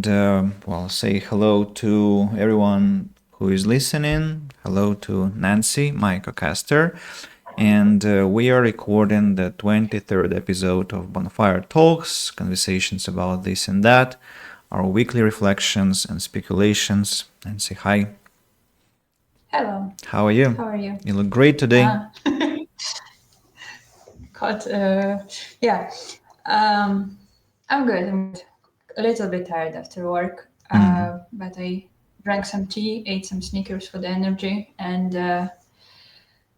and say hello to everyone who is listening. Hello to Nancy, my co-caster. And we are recording the 23rd episode of Bonfire Talks, conversations about this and that, our weekly reflections and speculations. Nancy, hi. Hello. How are you? How are you? You look great today. God, yeah. Um, I'm good. I'm good. A little bit tired after work, but I drank some tea, ate some Snickers for the energy, and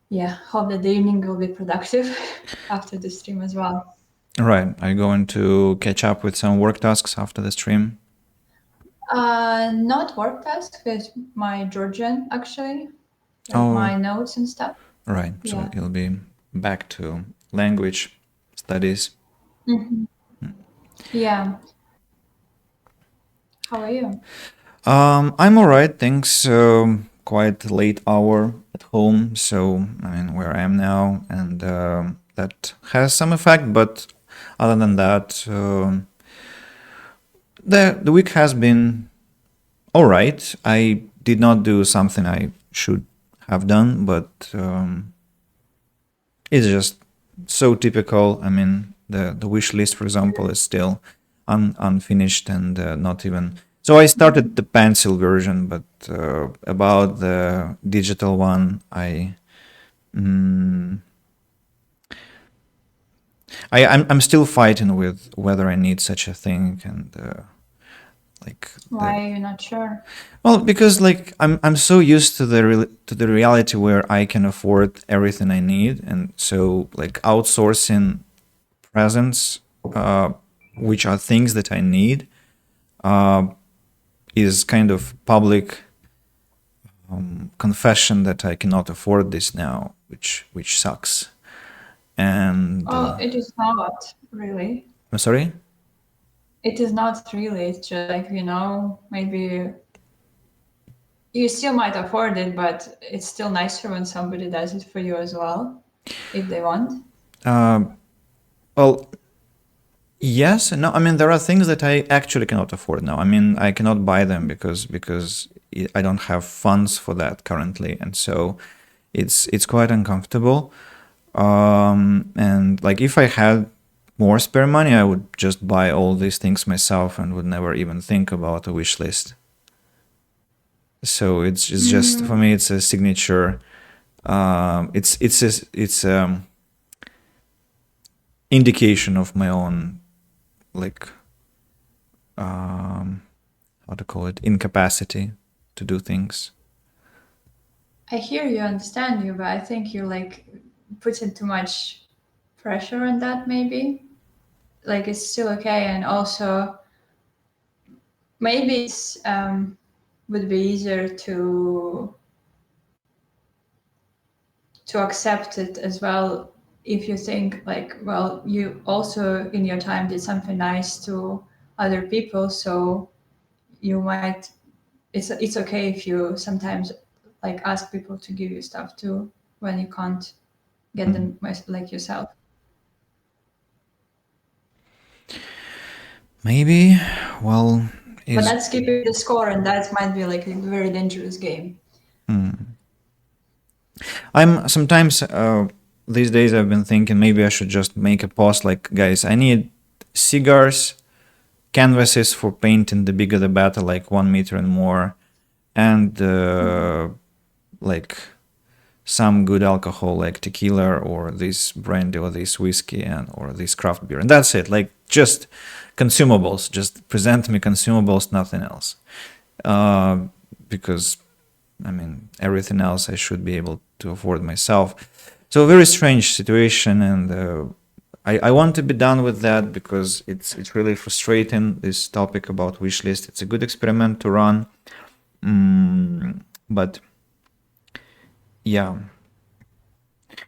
yeah, hope that the evening will be productive after the stream as well. Right. Are you going to catch up with some work tasks after the stream? Not work tasks, but my Georgian actually, like Oh, my notes and stuff. right. So Yeah. you'll be back to language studies. Yeah. How are you? I'm all right, thanks. Quite late hour at home, so I mean where I am now, and that has some effect. But other than that, the week has been all right. I did not do something I should have done, but it's just so typical. I mean, the wish list, for example, is still unfinished and not even. So I started the pencil version, but about the digital one, mm, I'm still fighting with whether I need such a thing and like Why the are you not sure? well, because like I'm so used to the reality where I can afford everything I need, and so like outsourcing presents, which are things that I need, uh, is kind of public confession that I cannot afford this now, which sucks. And Oh, it is not really. I'm sorry. It is not really. It's just like, maybe you still might afford it, but it's still nicer when somebody does it for you as well, if they want. Uh, well, yes and no. I mean, there are things that I actually cannot afford now. I mean, I cannot buy them because I don't have funds for that currently, and so it's quite uncomfortable. And like if I had more spare money, I would just buy all these things myself and would never even think about a wish list. So it's just for me, it's a signature. It's indication of my own like how to call it, incapacity to do things. I hear you, understand you, but I think you're like putting too much pressure on that, maybe. Like it's still okay, and also maybe it's would be easier to accept it as well if you think like, well, you also in your time did something nice to other people, so you might, it's okay if you sometimes like ask people to give you stuff too when you can't get them like yourself. Maybe, well, But is that's keeping the score, and that might be like a very dangerous game. I'm sometimes these days I've been thinking maybe I should just make a post like, guys, I need cigars, canvases for painting, the bigger the better, like 1 meter and more, and like some good alcohol like tequila or this brandy or this whiskey and or this craft beer, and that's it. Like just consumables, just present me consumables, nothing else. uh, because I mean everything else I should be able to afford myself. So a very strange situation, and I want to be done with that because it's really frustrating. This topic about wish list, it's a good experiment to run, but yeah,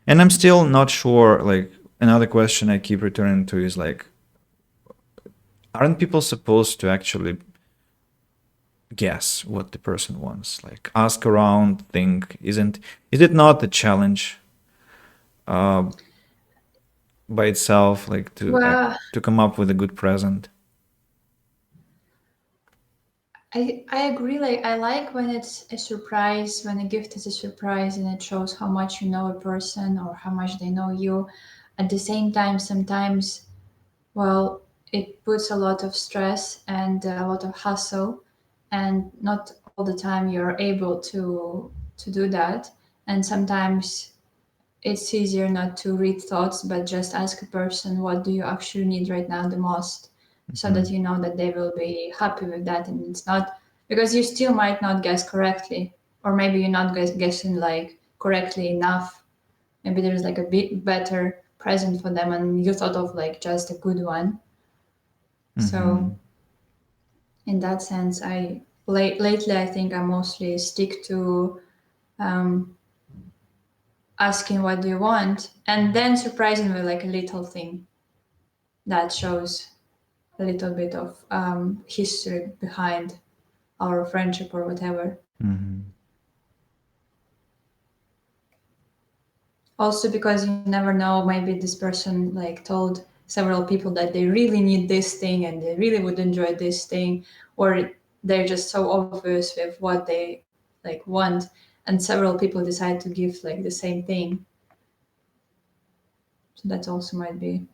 and I'm still not sure. Like another question I keep returning to is like, aren't people supposed to actually guess what the person wants? Like ask around, think. Is it not a challenge uh, by itself, like Well, to come up with a good present? I agree. Like I like when it's a surprise, when a gift is a surprise and it shows how much you know a person or how much they know you. At the same time, sometimes, well, it puts a lot of stress and a lot of hassle, and not all the time you're able to do that. And sometimes it's easier not to read thoughts, but just ask a person, what do you actually need right now the most? So that you know that they will be happy with that. And it's not because you still might not guess correctly, or maybe you're not guessing like correctly enough. Maybe there's like a bit better present for them and you thought of like just a good one. Mm-hmm. So in that sense, lately I think I mostly stick to um, asking what do you want and then surprising with like a little thing that shows a little bit of history behind our friendship or whatever. Mm-hmm. Also because you never know, maybe this person like told several people that they really need this thing and they really would enjoy this thing, or they're just so obvious with what they like want, and several people decide to give like the same thing. So that also might be.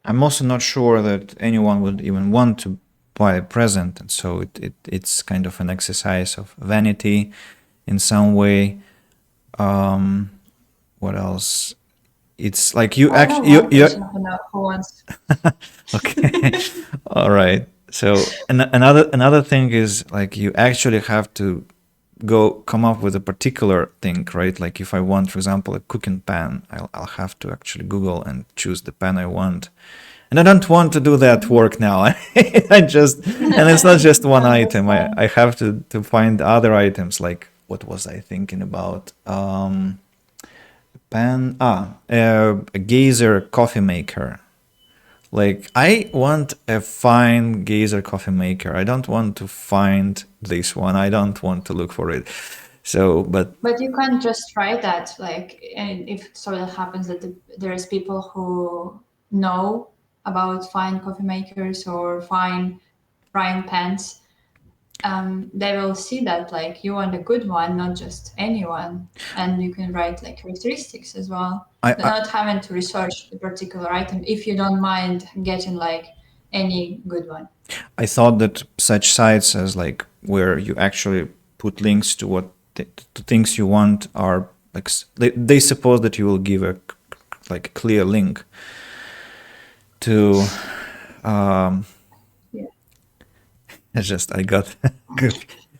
I'm also not sure that anyone would even want to buy a present, and so it's kind of an exercise of vanity in some way. Um, what else? It's like you I know actually one you person who wants. okay, all right. So another thing is like you actually have to go come up with a particular thing, right? Like if I want, for example, a cooking pan, I'll have to actually Google and choose the pan I want. And I don't want to do that work now. I just, and it's not just one item. I Understand. have to find other items. Like what was I thinking about? A geyser coffee maker. Like I want a fine geyser coffee maker. I don't want to find this one. I don't want to look for it. So, but But you can't just try that, like, and if it sort of happens that there's people who know about fine coffee makers or fine frying pans, they will see that like you want a good one, not just anyone, and you can write like characteristics as well. I, But I not having to research the particular item if you don't mind getting like any good one. I thought that such sites as like where you actually put links to what to things you want are like they suppose that you will give a like clear link to um Yeah. it's just I got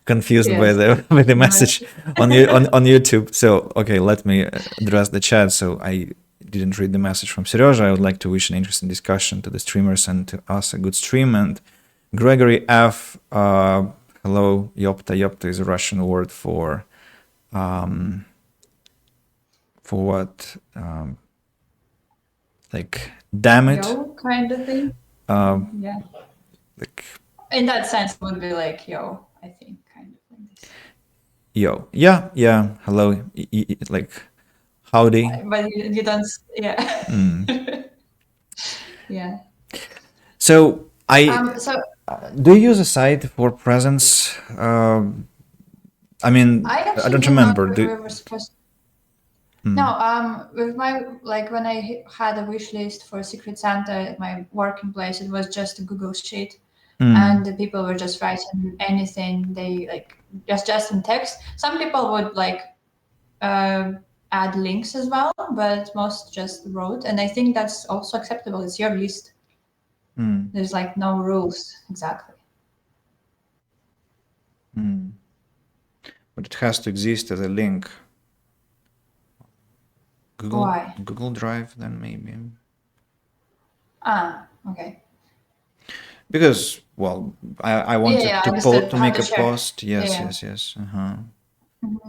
confused by Yes. the No. message on YouTube. So okay, let me address the chat. So I didn't read the message from Serежa. I would like to wish an interesting discussion to the streamers and to us a good stream. And Gregory F. Hello, Yopta. Yopta is a Russian word um, for what? Like damn it. Yo, kind of thing. Um, Yeah. like In that sense, it would be like, yo, I think, kind of like this. yo, yeah, yeah. Hello, like howdy. But you don't, yeah. Mm. Yeah. So I So do you use a site for presents? I mean, I I actually don't do not. remember. We were supposed. No, with my like when I had a wish list for Secret Santa at my working place, it was just a Google sheet, and the people were just writing anything they like, just in text. Some people would like uh, add links as well, but most just wrote, and I think that's also acceptable. It's your list. There's like no rules exactly. But it has to exist as a link. Why? Google Drive, then maybe. Ah, okay. Because well, I Yeah, wanted yeah, to understood. to How make to a share. post. Yeah, Yes, yeah. yes, yes.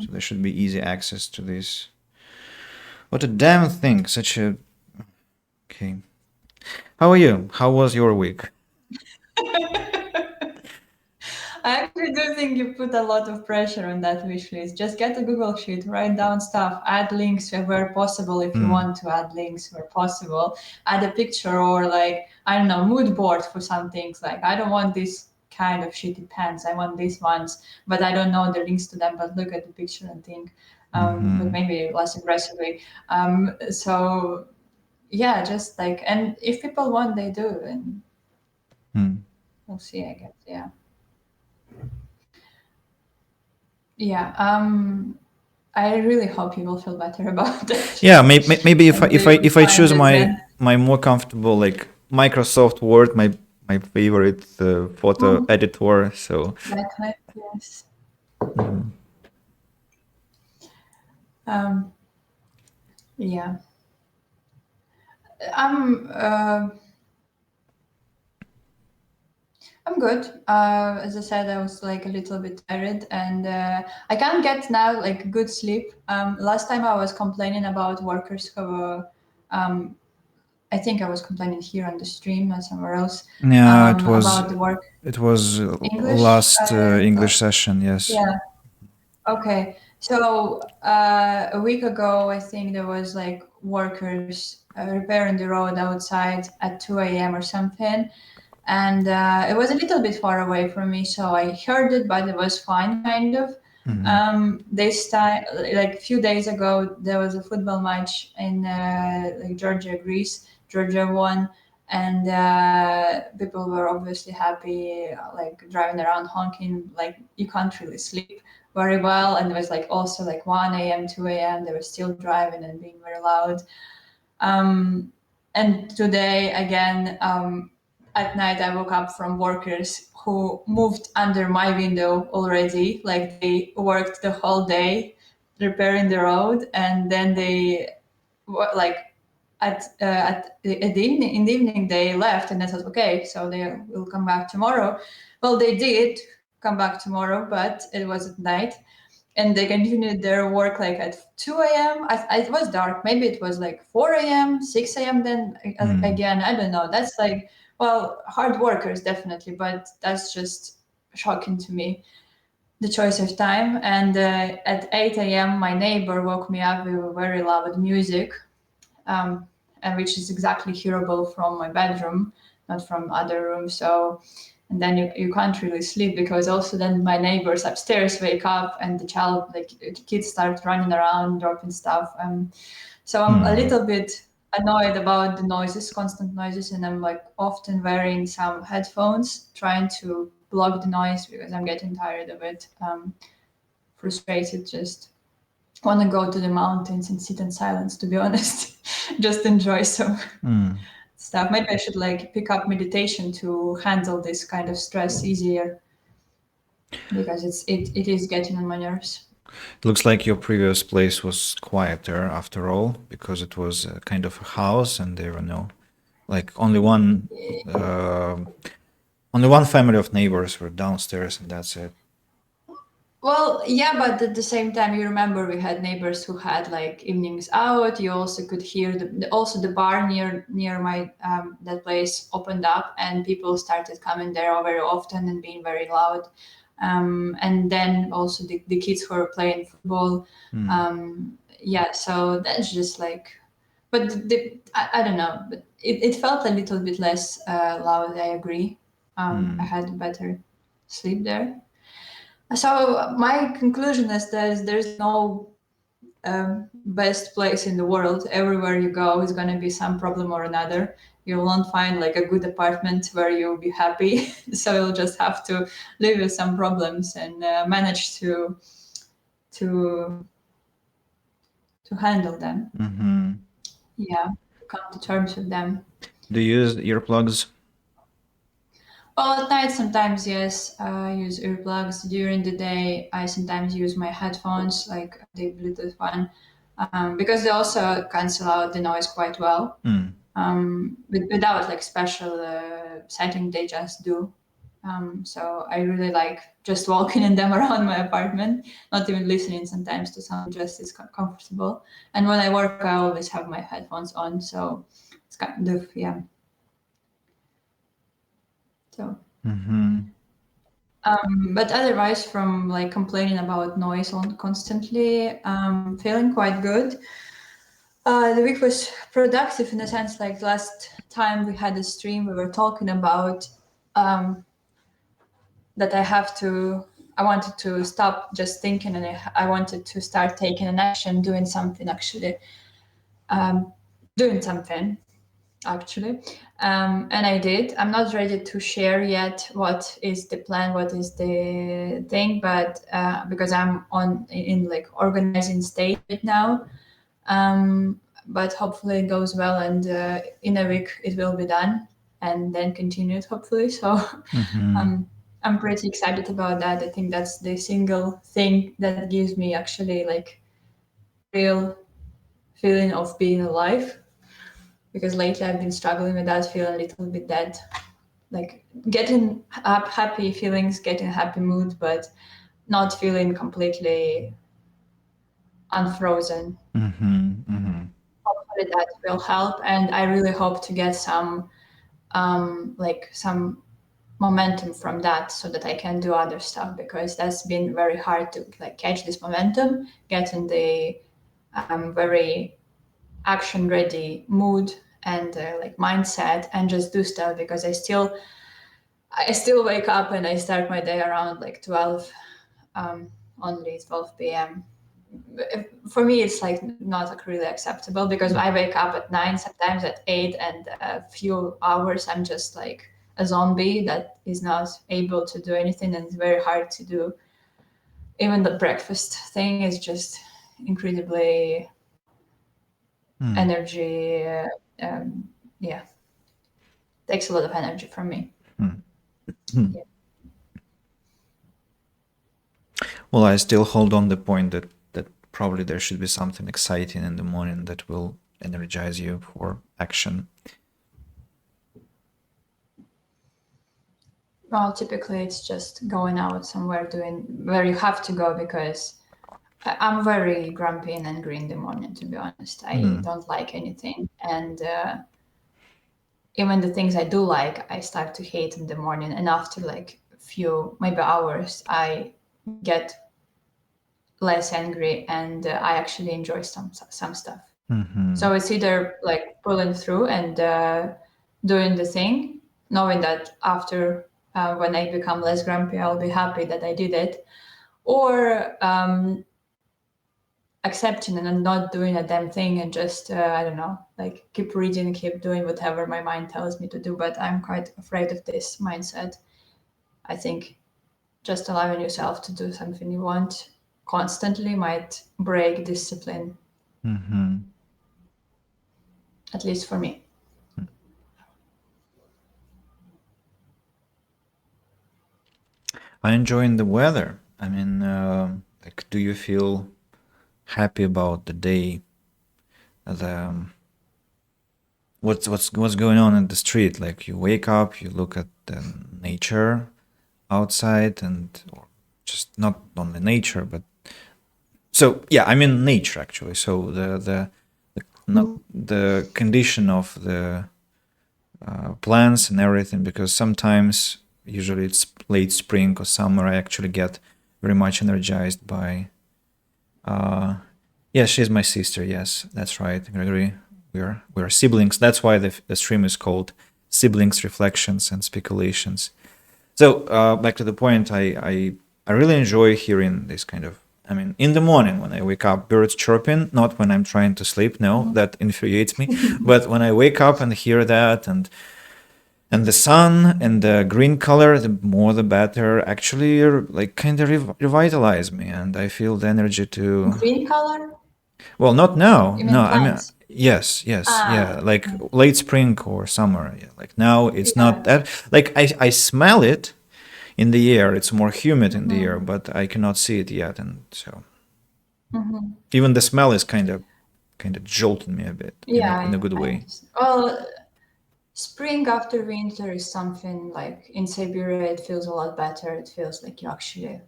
So there should be easy access to this. What a damn thing! Such a okay. How are you? How was your week? I actually do think you put a lot of pressure on that wish list. Just get a Google Sheet, write down stuff, add links where possible if you want to add links where possible, add a picture or like, I don't know, mood board for some things. Like, I don't want this kind of shitty pants. I want these ones, but I don't know the links to them, but look at the picture and think, but maybe less aggressively. So yeah, just like, and if people want, they do. And we'll see, I guess. Yeah. Yeah. I really hope you will feel better about that. Yeah, maybe if I And if you I will if I find choose it then. my more comfortable like Microsoft Word, my favorite photo Mm, editor. So exactly. Yes. Um, yeah. I'm uh, I'm good. As I said, I was like a little bit tired, and I can't get now like good sleep. Last time I was complaining about workers who, um, I think I was complaining here on the stream, not somewhere else, yeah, about the work it was English. last English session. Yes. Yeah. Okay. So a week ago, I think there was like workers repairing the road outside at 2 a.m. or something, and it was a little bit far away from me, so I heard it, but it was fine, kind of. This time, like a few days ago, there was a football match in like Georgia, Greece. Georgia won, and people were obviously happy, like driving around honking. Like you can't really sleep very well, and it was like also like 1 a.m., 2 a.m. They were still driving and being very loud. Um, and today again, at night, I woke up from workers who moved under my window already. Like they worked the whole day repairing the road, and then they like at the evening in the evening they left, and I thought, okay, so they will come back tomorrow. Well, they did come back tomorrow, but it was at night, and they continued their work like at 2 a.m. It was dark. Maybe it was like 4 a.m., 6 a.m. Then again, I don't know. That's like, well, hard workers, definitely, but that's just shocking to me, the choice of time. And at 8 a.m., my neighbor woke me up with very loud music, um, and which is exactly hearable from my bedroom, not from other rooms. So, and then you can't really sleep because also then my neighbors upstairs wake up and the child, like the kids start running around, dropping stuff. So I'm a little bit annoyed about the noises, constant noises, and I'm like often wearing some headphones, trying to block the noise because I'm getting tired of it. Frustrated, just want to go to the mountains and sit in silence, to be honest. Just enjoy some stuff. Maybe I should like pick up meditation to handle this kind of stress easier, because it is getting on my nerves. Looks like your previous place was quieter after all, because it was a kind of a house and there were no, like uh, only one family of neighbors were downstairs and that's it. Well, yeah, but at the same time, you remember we had neighbors who had like evenings out. You also could hear also the bar near my that place opened up, and people started coming there very often and being very loud. And then also the kids who were playing football. Yeah, so that's just like, but I don't know, but it felt a little bit less loud. I agree. I had better sleep there. So my conclusion is that there's no best place in the world. Everywhere you go is going to be some problem or another. You won't find like a good apartment where you'll be happy. So you'll just have to live with some problems and manage to to handle them. Yeah, come to terms with them. Do you use earplugs? Well, at night sometimes yes, I use earplugs. During the day, I sometimes use my headphones, like the Bluetooth one, because they also cancel out the noise quite well. Without like special setting, they just do. So I really like just walking in them around my apartment, not even listening sometimes to sound, just is comfortable. And when I work, I always have my headphones on, so it's kind of, yeah. So But otherwise, from like complaining about noise on constantly, feeling quite good. The week was productive in a sense. Like last time we had a stream, we were talking about um, that I wanted to stop just thinking, and I wanted to start taking an action, doing something actually, um, doing something actually. And I did. I'm not ready to share yet what is the plan, what is the thing, but because I'm on in like organizing stage right now. But hopefully it goes well, and in a week it will be done, and then continued hopefully. So Mm-hmm. I'm pretty excited about that. I think that's the single thing that gives me actually like real feeling of being alive, because lately I've been struggling with that, feeling a little bit dead, like getting up happy feelings, getting a happy mood, but not feeling completely unfrozen. Mm-hmm. Mm-hmm. Hopefully that will help, and I really hope to get some momentum from that so that I can do other stuff, because that's been very hard to like catch this momentum, get in the very action ready mood and like mindset and just do stuff, because I still wake up and I start my day around like 12, only 12 p.m. For me it's like not like really acceptable, because I wake up at 9, sometimes at 8, and a few hours I'm just like a zombie that is not able to do anything, and it's very hard to do. Even the breakfast thing is just incredibly energy, yeah, takes a lot of energy from me. Mm-hmm. Yeah. Well, I still hold on the point that probably there should be something exciting in the morning that will energize you for action. Well, typically it's just going out somewhere, doing where you have to go, because I'm very grumpy and angry in the morning, to be honest. I Mm. don't like anything. And even the things I do like, I start to hate in the morning. And after like a few, maybe hours, I get less angry, and I actually enjoy some stuff. Mm-hmm. So it's either like pulling through and doing the thing, knowing that after when I become less grumpy, I'll be happy that I did it, or accepting and then not doing a damn thing and just I don't know, like keep reading, keep doing whatever my mind tells me to do. But I'm quite afraid of this mindset. I think just allowing yourself to do something you want constantly might break discipline, Mm-hmm. at least for me. I enjoying the weather. I mean, like, do you feel happy about the day? The what's going on in the street? Like, you wake up, you look at the nature outside, and or just not only nature, but so yeah, I mean nature actually. So the not the condition of the plants and everything, because sometimes, usually it's late spring or summer, I actually get very much energized by. Yeah, she's my sister. Yes, that's right, Gregory. We're siblings. That's why the stream is called Siblings Reflections and Speculations. So back to the point, I really enjoy hearing this kind of. I mean, in the morning when I wake up, birds chirping. Not when I'm trying to sleep. No, that infuriates me. But when I wake up and hear that, and the sun and the green color, the more the better. Actually, like kind of revitalize me, and I feel the energy to. Green color? Well, not now. You No, mean I mean plants? yes, yes, Ah, yeah, like late spring or summer. Yeah, like now it's not yeah. that. Like I smell it in the air. It's more humid in the air, Hmm. but I cannot see it yet, and so Hmm. even the smell is kind of jolting me a bit Yeah, in a yeah, good I way. understand. Well, spring after winter is something like in Siberia, it feels a lot better. It feels like you're actually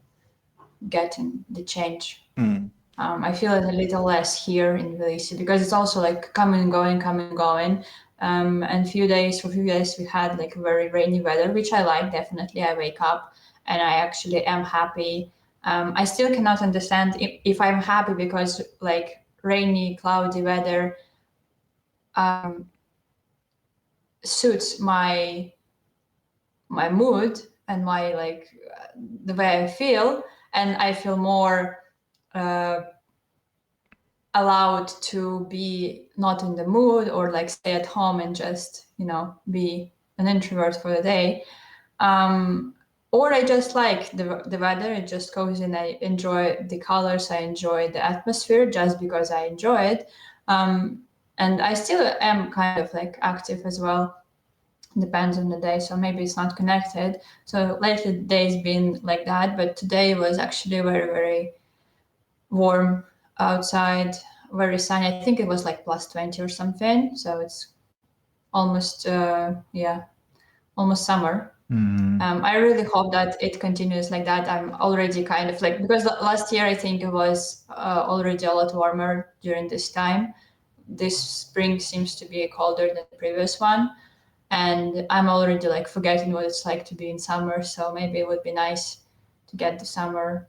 getting the change. Mm. I feel it a little less here in Tbilisi, because it's also like coming and going, coming and going. And for few days we had like very rainy weather, which I like. Definitely, I wake up and I actually am happy. I still cannot understand if I'm happy because like rainy, cloudy weather suits my mood and my like the way I feel, and I feel more allowed to be not in the mood or like stay at home and just be an introvert for the day. Or I just like the weather. It just goes in. I enjoy the colors. I enjoy the atmosphere just because I enjoy it. And I still am kind of like active as well. Depends on the day, so maybe it's not connected. So lately the day's been like that, but today was actually very, very warm outside, very sunny. I think it was like plus 20 or something. So it's almost, yeah, almost summer. I really hope that it continues like that. I'm already kind of like, because last year I think it was already a lot warmer during this time. This spring seems to be colder than the previous one. And I'm already like forgetting what it's like to be in summer. So maybe it would be nice to get the summer.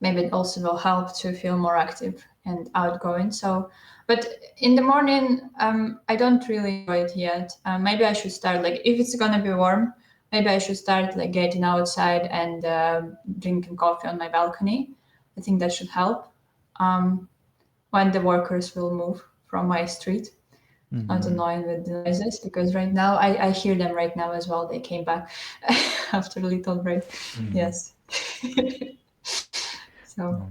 Maybe it also will help to feel more active and outgoing. So, but in the morning, I don't really enjoy it yet. Maybe I should start like if it's gonna be warm. Maybe I should start like getting outside and drinking coffee on my balcony. I think that should help when the workers will move from my street. Not annoying with the noises because right now I hear them right now as well. They came back after a little break. Yes. So,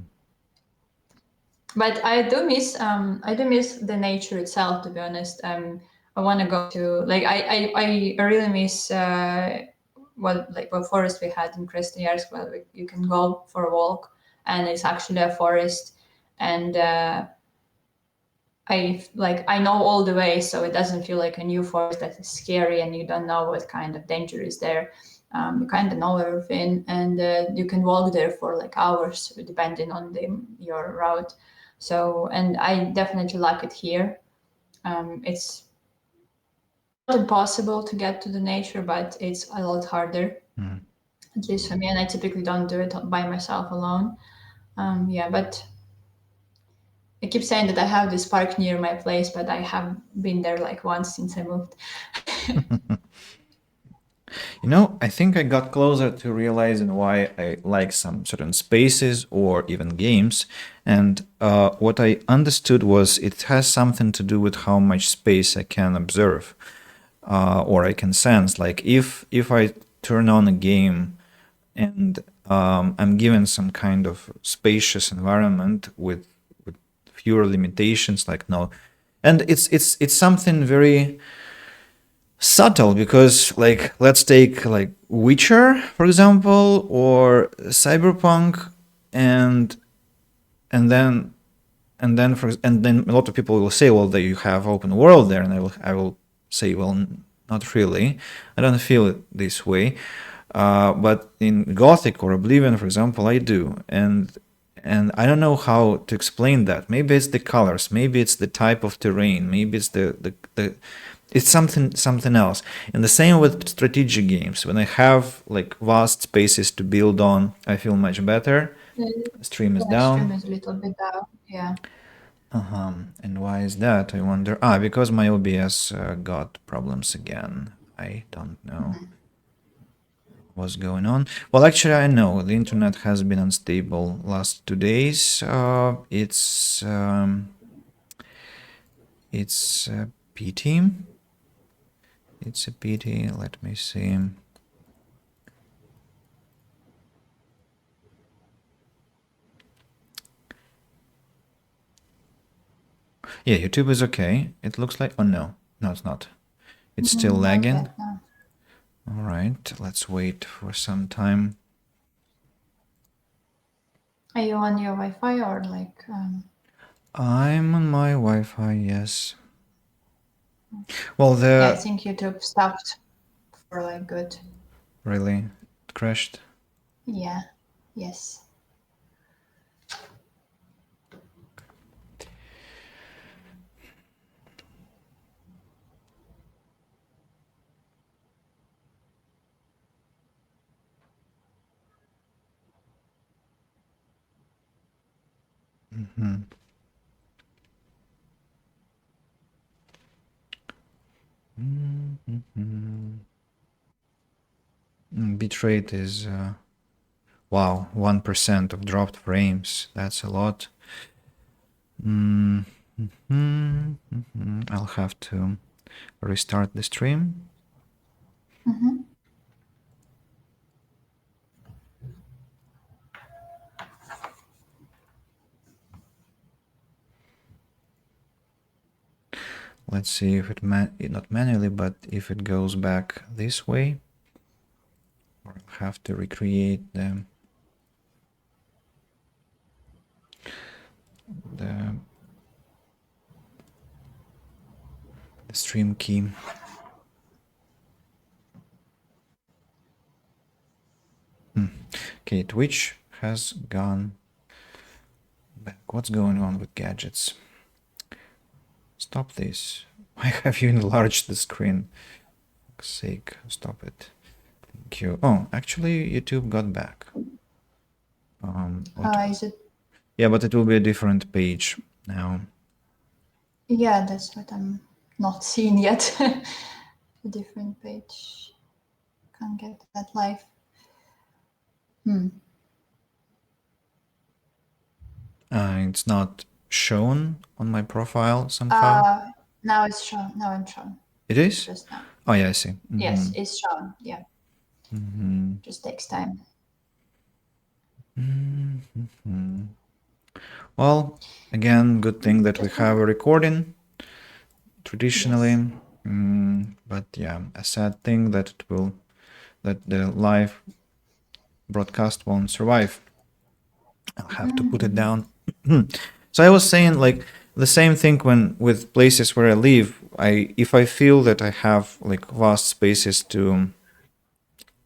but I do miss the nature itself. To be honest, I want to go to like I really miss what forest we had in Krasnoyarsk. Well, you can go for a walk, and it's actually a forest, and I know all the way, so it doesn't feel like a new forest that is scary and you don't know what kind of danger is there. You kind of know everything, and you can walk there for like hours, depending on your route. So, and I definitely like it here. It's not impossible to get to the nature, but it's a lot harder, at least for me. And I typically don't do it by myself alone. Yeah, but I keep saying that I have this park near my place, but I have been there like once since I moved. I think I got closer to realizing why I like some certain spaces or even games. And what I understood was it has something to do with how much space I can observe or I can sense. Like if I turn on a game and I'm given some kind of spacious environment with fewer limitations, like no, and it's something very subtle because like let's take like Witcher for example or Cyberpunk and and then and then a lot of people will say well that you have open world there and I will say well not really. I don't feel it this way, but in Gothic or Oblivion for example I do, and I don't know how to explain that. Maybe it's the colors, maybe it's the type of terrain, maybe it's the it's something else. And the same with strategic games. When I have like vast spaces to build on, I feel much better. Stream is Yeah, stream down. is a little bit down. Yeah. And why is that? I wonder. Because my OBS got problems again. I don't know what's going on. Well, actually, I know the internet has been unstable last 2 days. It's a pity. It's a pity. Let me see. Yeah, YouTube is okay. It looks like. Oh no, no, it's not. It's still Not lagging. yet, no. All right, let's wait for some time. Are you on your Wi-Fi or like? I'm on my Wi-Fi. Yes. Well, Yeah, I the think YouTube stopped for like good. really it crashed. Yeah. Yes. Bitrate is wow, 1% of dropped frames. That's a lot. I'll have to restart the stream. Let's see if it not manually, but if it goes back this way, or I'll have to recreate the stream key. Okay, Twitch has gone back. What's going on with gadgets? Stop this. Why have you enlarged the screen? For fuck's sake, stop it. Thank you. Oh, actually, YouTube got back. Is it? Yeah, but it will be a different page now. Yeah, that's what I'm not seeing yet. A different page. Can't get that live. It's not shown on my profile somehow. Now it's shown. Now I'm shown. It is? Just now. Oh, yeah, I see. Yes, it's shown. Yeah. Just takes time. Well, again, good thing that we have a recording traditionally. But yeah, a sad thing that the live broadcast won't survive. I'll have to put it down. So I was saying, like, the same thing when with places where I live. If I feel that I have like vast spaces to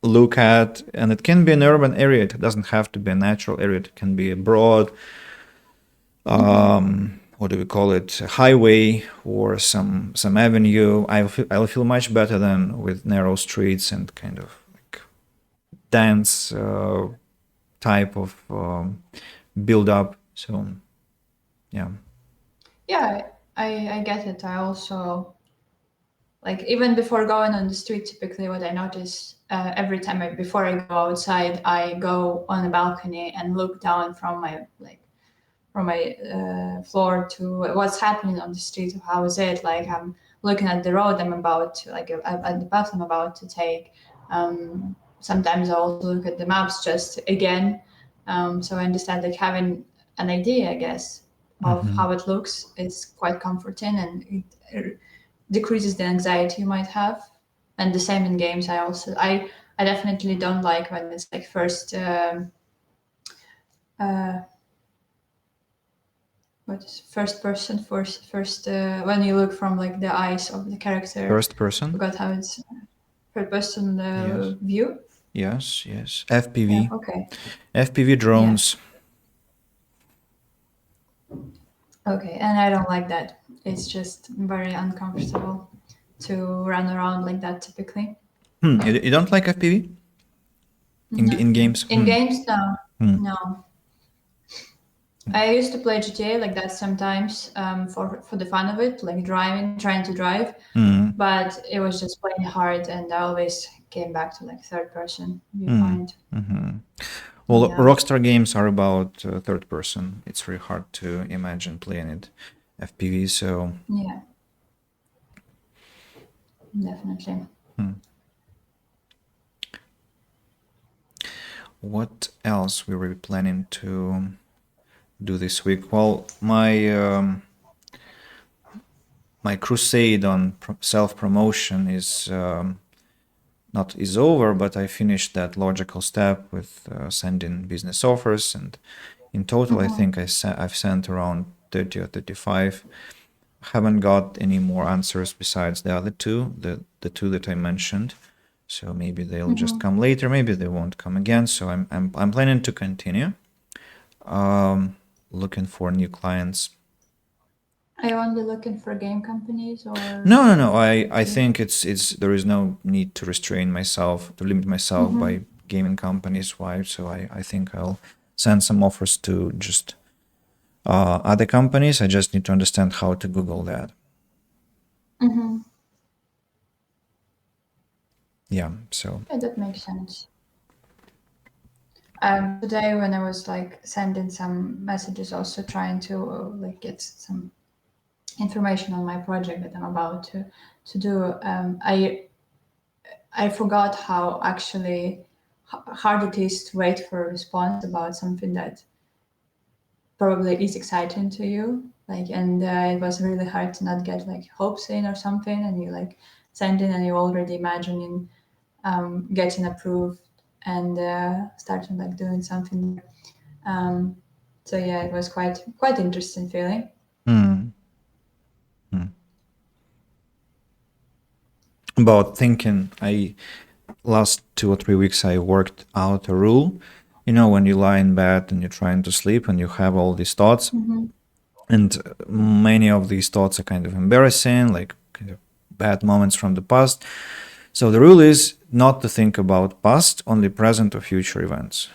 look at, and it can be an urban area, it doesn't have to be a natural area, it can be a broad what do we call it, a highway or some avenue. I'll feel much better than with narrow streets and kind of like dense type of build up. So yeah. Yeah, I get it. I also, like, even before going on the street, typically what I notice every time before I go outside, I go on a balcony and look down from my floor to what's happening on the street. How is it? Like, I'm looking at the road I'm about to, like, at the path I'm about to take. Sometimes I also look at the maps just again, so I understand, like, having an idea, I guess, of how it looks is quite comforting, and it decreases the anxiety you might have. And the same in games. I definitely don't like when it's like first what is first when you look from like the eyes of the character. First person. Forgot how it's first person Yes. view. Yes. FPV. Yeah, okay. FPV drones. Okay, and I don't like that. It's just very uncomfortable to run around like that typically. You don't like FPV? In games? In games, no. No. I used to play GTA like that sometimes for the fun of it, like trying to drive. But it was just plain hard, and I always came back to like third person viewpoint. Well, Yeah. Rockstar games are about third person. It's very hard to imagine playing it FPV. So Yeah. Definitely. what else we were planning to do this week? Well, my crusade on self-promotion is not is over, but I finished that logical step with sending business offers, and in total, I think I've sent around 30 or 35. Haven't got any more answers besides the other two, the two that I mentioned. So maybe they'll just come later. Maybe they won't come again. So I'm planning to continue looking for new clients. Are you only looking for game companies or? No. I think it's there is no need to restrain myself, to limit myself by gaming companies. Why? So I think I'll send some offers to just other companies. I just need to understand how to Google that. Mm-hmm. Yeah, so. Yeah, that makes sense. Today, when I was like sending some messages, also trying to like get some information on my project that I'm about to do, I forgot how actually hard it is to wait for a response about something that probably is exciting to you. Like, and it was really hard to not get like hopes in or something, and you like send in and you already imagining getting approved and starting like doing something. Um, so yeah, it was quite interesting feeling. Hmm. About thinking, I last 2 or 3 weeks I worked out a rule. You know, when you lie in bed and you're trying to sleep and you have all these thoughts, Mm-hmm. and many of these thoughts are kind of embarrassing, like kind of bad moments from the past. So the rule is not to think about past, only present or future events.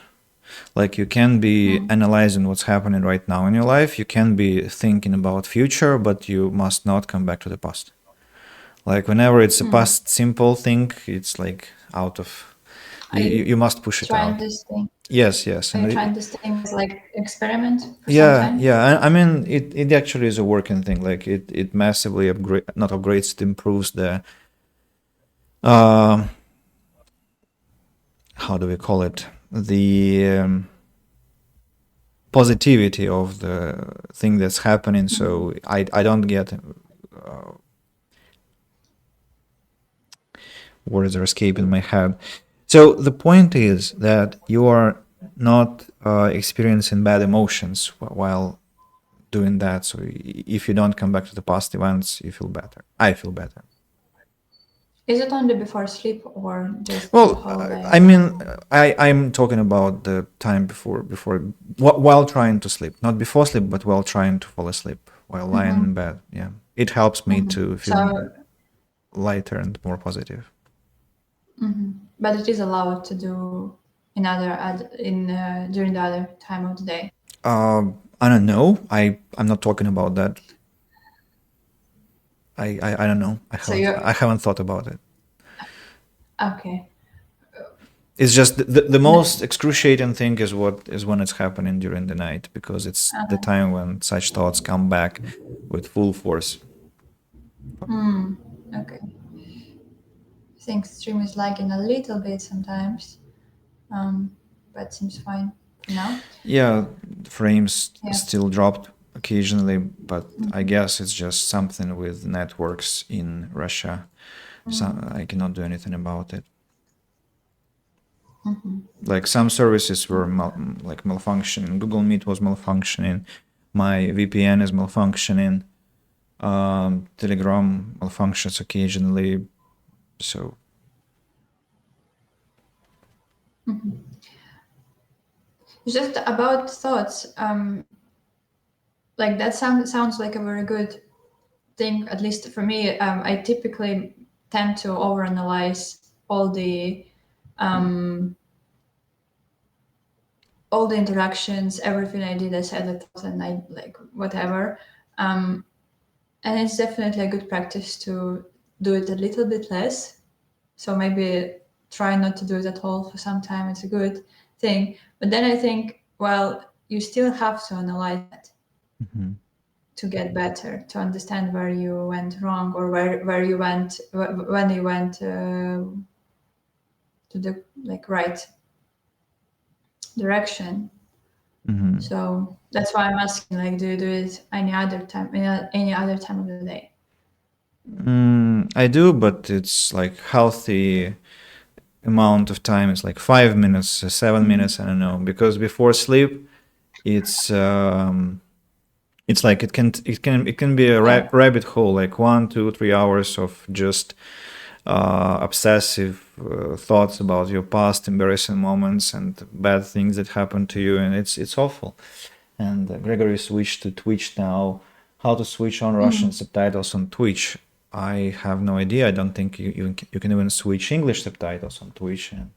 Like you can be Mm. analyzing what's happening right now in your life, you can be thinking about future, but you must not come back to the past. Like whenever it's a Mm. past simple thing, it's like out of Are you you must push it trying out. this thing? Yes, yes, Are and you trying this thing as like experiment for some yeah, time? yeah. I mean, it actually is a working thing. Like it massively upgrade, not upgrades, it improves the um how do we call it, the positivity of the thing that's happening. So I don't get words are escaping my head. So the point is that you are not experiencing bad emotions while doing that. So if you don't come back to the past events, you feel better. I feel better. Is it only before sleep or just the Well, whole I day? mean, I'm talking about the time before while trying to sleep, not before sleep, but while trying to fall asleep, while lying Mm-hmm. in bed. Yeah, it helps me Mm-hmm. to feel So, lighter and more positive. mm-hmm. But it is allowed to do in in during the other time of the day. I don't know. I'm not talking about that. I don't know. So you're I haven't thought about it. okay. It's just the N- most excruciating thing is what is when it's happening during the night, because it's the time when such thoughts come back with full force. okay. I think stream is lagging a little bit sometimes, um, but seems fine for now. Yeah, the frames Yeah. still dropped occasionally, but I guess it's just something with networks in Russia. So I cannot do anything about it. Like some services were like malfunctioning. Google Meet was malfunctioning. My VPN is malfunctioning. Telegram malfunctions occasionally. So Just about thoughts. Like that sounds like a very good thing. At least for me, I typically tend to overanalyze um, all the interactions, everything I did. I said, I thought, and I like whatever. Um, and it's definitely a good practice to do it a little bit less. So maybe try not to do it at all for some time. It's a good thing. But then I think, well, you still have to analyze it mhm. to get better, to understand where you went wrong or where you went when you went to the like right direction. Mhm. So that's why I'm asking, like, do you do it any other time of the day? I do, but it's like healthy amount of time. It's like 5 minutes, 7 minutes. I don't know, because before sleep, it's it's like it can be a Yeah. rabbit hole, like 1, 2, 3 hours of just obsessive thoughts about your past embarrassing moments and bad things that happened to you, and it's awful. And Gregory switched to Twitch now. How to switch on Russian subtitles on Twitch? I have no idea. I don't think you can even switch English subtitles on Twitch. And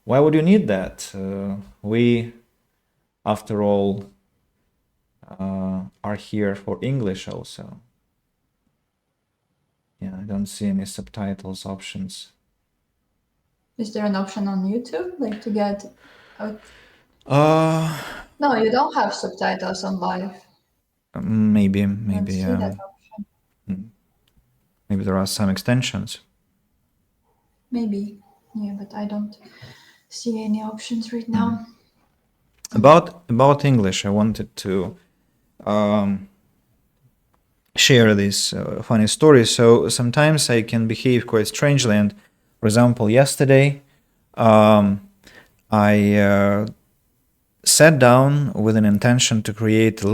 why would you need that? We, after all, are here for English also. Yeah, I don't see any subtitles options. Is there an option on YouTube, like to get out? Uh, No, you don't have subtitles on live. maybe, I don't see that option. maybe there are some extensions. Maybe. Yeah, but I don't see any options right now. About English, I wanted to share this funny story. So sometimes I can behave quite strangely, and for example, yesterday I sat down with an intention to create a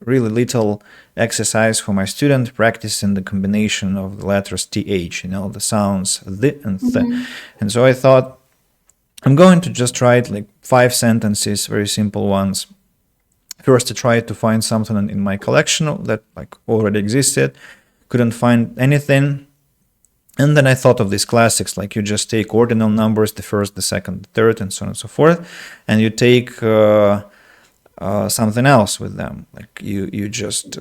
really little exercise for my student, practicing the combination of the letters th, the sounds th and th. And so I thought I'm going to just write like 5 sentences, very simple ones. First, I tried to find something in my collection that like already existed, couldn't find anything. And then I thought of these classics, like you just take ordinal numbers, the first, the second, the third, and so on and so forth, and you take something else with them. Like you just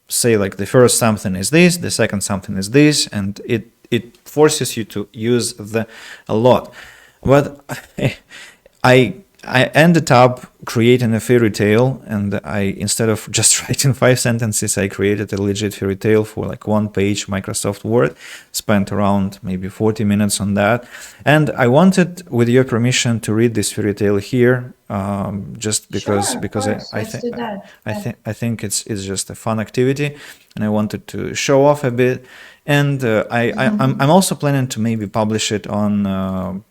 say like the first something is this, the second something is this, and it forces you to use a lot. But I ended up creating a fairy tale, and instead of just writing 5 sentences, I created a legit fairy tale for like 1-page Microsoft Word, spent around maybe 40 minutes on that. And I wanted, with your permission, to read this fairy tale here, just because Sure, because course. Let's do that. I think it's just a fun activity, and I wanted to show off a bit. And I'm also planning to maybe publish it on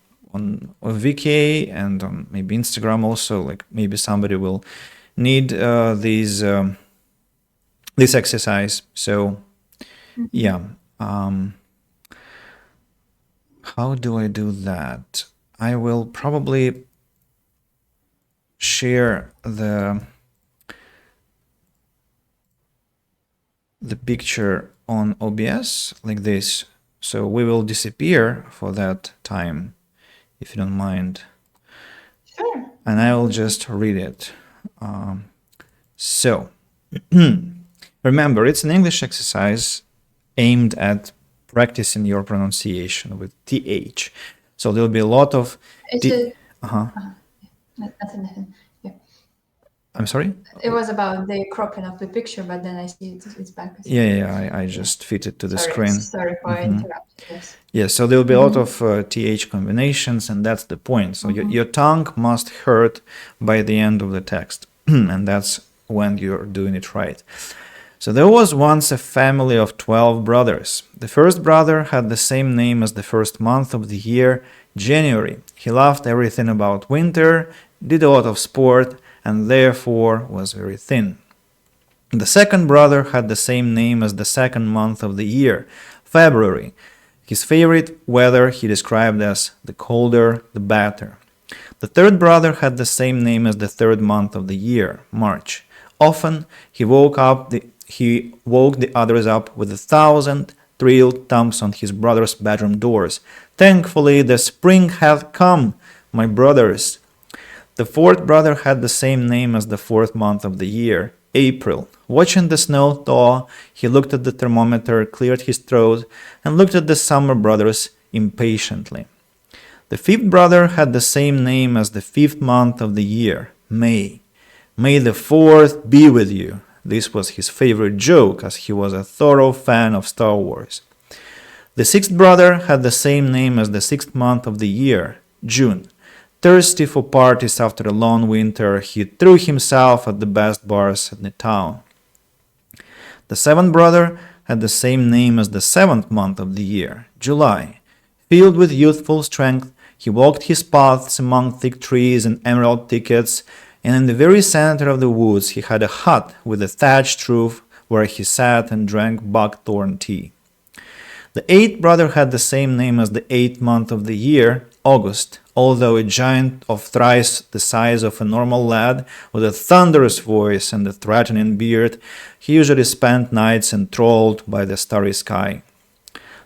VK and on maybe Instagram also. Like maybe somebody will need this exercise. So yeah, how do I do that? I will probably share the picture on OBS like this. So we will disappear for that time, if you don't mind. Sure. And I will just read it. So, remember, it's an English exercise aimed at practicing your pronunciation with TH. So there'll be a lot of... Nothing. Yeah. I'm sorry? It was about the cropping of the picture, but then I see it's back. Yeah, I just fit it to the screen. Sorry for interrupting. Yes. Yeah, so there'll be a lot of TH combinations, and that's the point. So your tongue must hurt by the end of the text, and that's when you're doing it right. So there was once a family of 12 brothers. The first brother had the same name as the first month of the year, January. He loved everything about winter, did a lot of sport, and therefore was very thin. The second brother had the same name as the second month of the year, February. His favorite weather he described as the colder, the better. The third brother had the same name as the third month of the year, March. Often he woke the others up with 1,000 thrilled thumps on his brother's bedroom doors. Thankfully, the spring had come, my brothers. The fourth brother had the same name as the fourth month of the year, April. Watching the snow thaw, he looked at the thermometer, cleared his throat, and looked at the summer brothers impatiently. The fifth brother had the same name as the fifth month of the year, May. May the 4th be with you. This was his favorite joke, as he was a thorough fan of Star Wars. The sixth brother had the same name as the sixth month of the year, June. Thirsty for parties after a long winter, he threw himself at the best bars in the town. The seventh brother had the same name as the seventh month of the year, July. Filled with youthful strength, he walked his paths among thick trees and emerald thickets, and in the very center of the woods he had a hut with a thatched roof where he sat and drank buckthorn tea. The eighth brother had the same name as the eighth month of the year, August. Although a giant of thrice the size of a normal lad, with a thunderous voice and a threatening beard, he usually spent nights enthralled by the starry sky.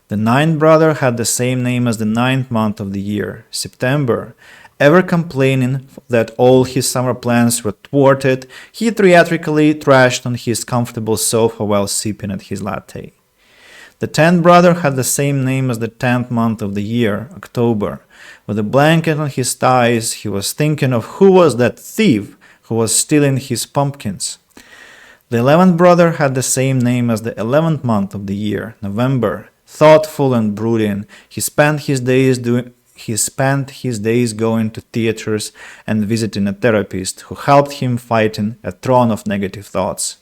The ninth brother had the same name as the ninth month of the year, September. Ever complaining that all his summer plans were thwarted, he theatrically thrashed on his comfortable sofa while sipping at his latte. The 10th brother had the same name as the 10th month of the year, October. With a blanket on his thighs, he was thinking of who was that thief who was stealing his pumpkins. The 11th brother had the same name as the 11th month of the year, November. Thoughtful and brooding, he spent his days going to theaters and visiting a therapist who helped him fighting a throne of negative thoughts.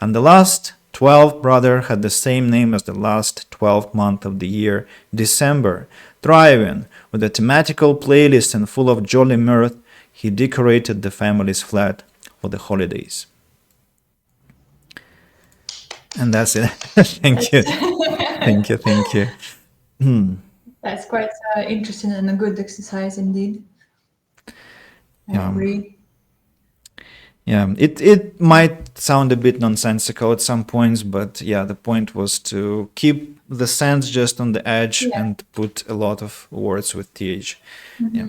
And the last 12th brother had the same name as the last 12th month of the year, December. Thriving, with a thematical playlist and full of jolly mirth, he decorated the family's flat for the holidays. And that's it. Thank you. Thank you. That's quite interesting and a good exercise indeed. I Yeah. agree. Yeah, it might sound a bit nonsensical at some points, but yeah, the point was to keep the sense just on the edge Yeah. and put a lot of words with th. Yeah.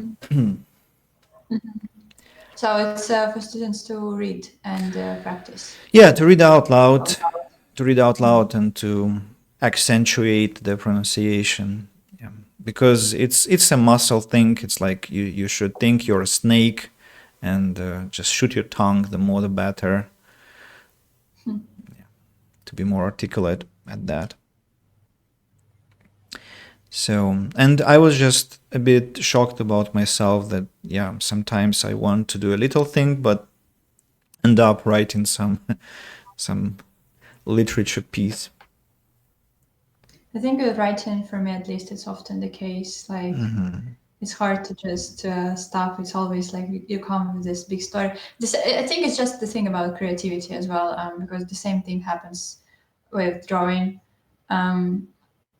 So it's for students to read and practice. Yeah, to read out loud, and to accentuate the pronunciation. Yeah, because it's a muscle thing. It's like you should think you're a snake, and just shoot your tongue. The more, the better. Yeah, to be more articulate at that. So, and I was just a bit shocked about myself that, yeah, sometimes I want to do a little thing, but end up writing some literature piece. I think with writing, for me at least, it's often the case. Like, it's hard to just stop. It's always like you come with this big story. I think it's just the thing about creativity as well, because the same thing happens with drawing.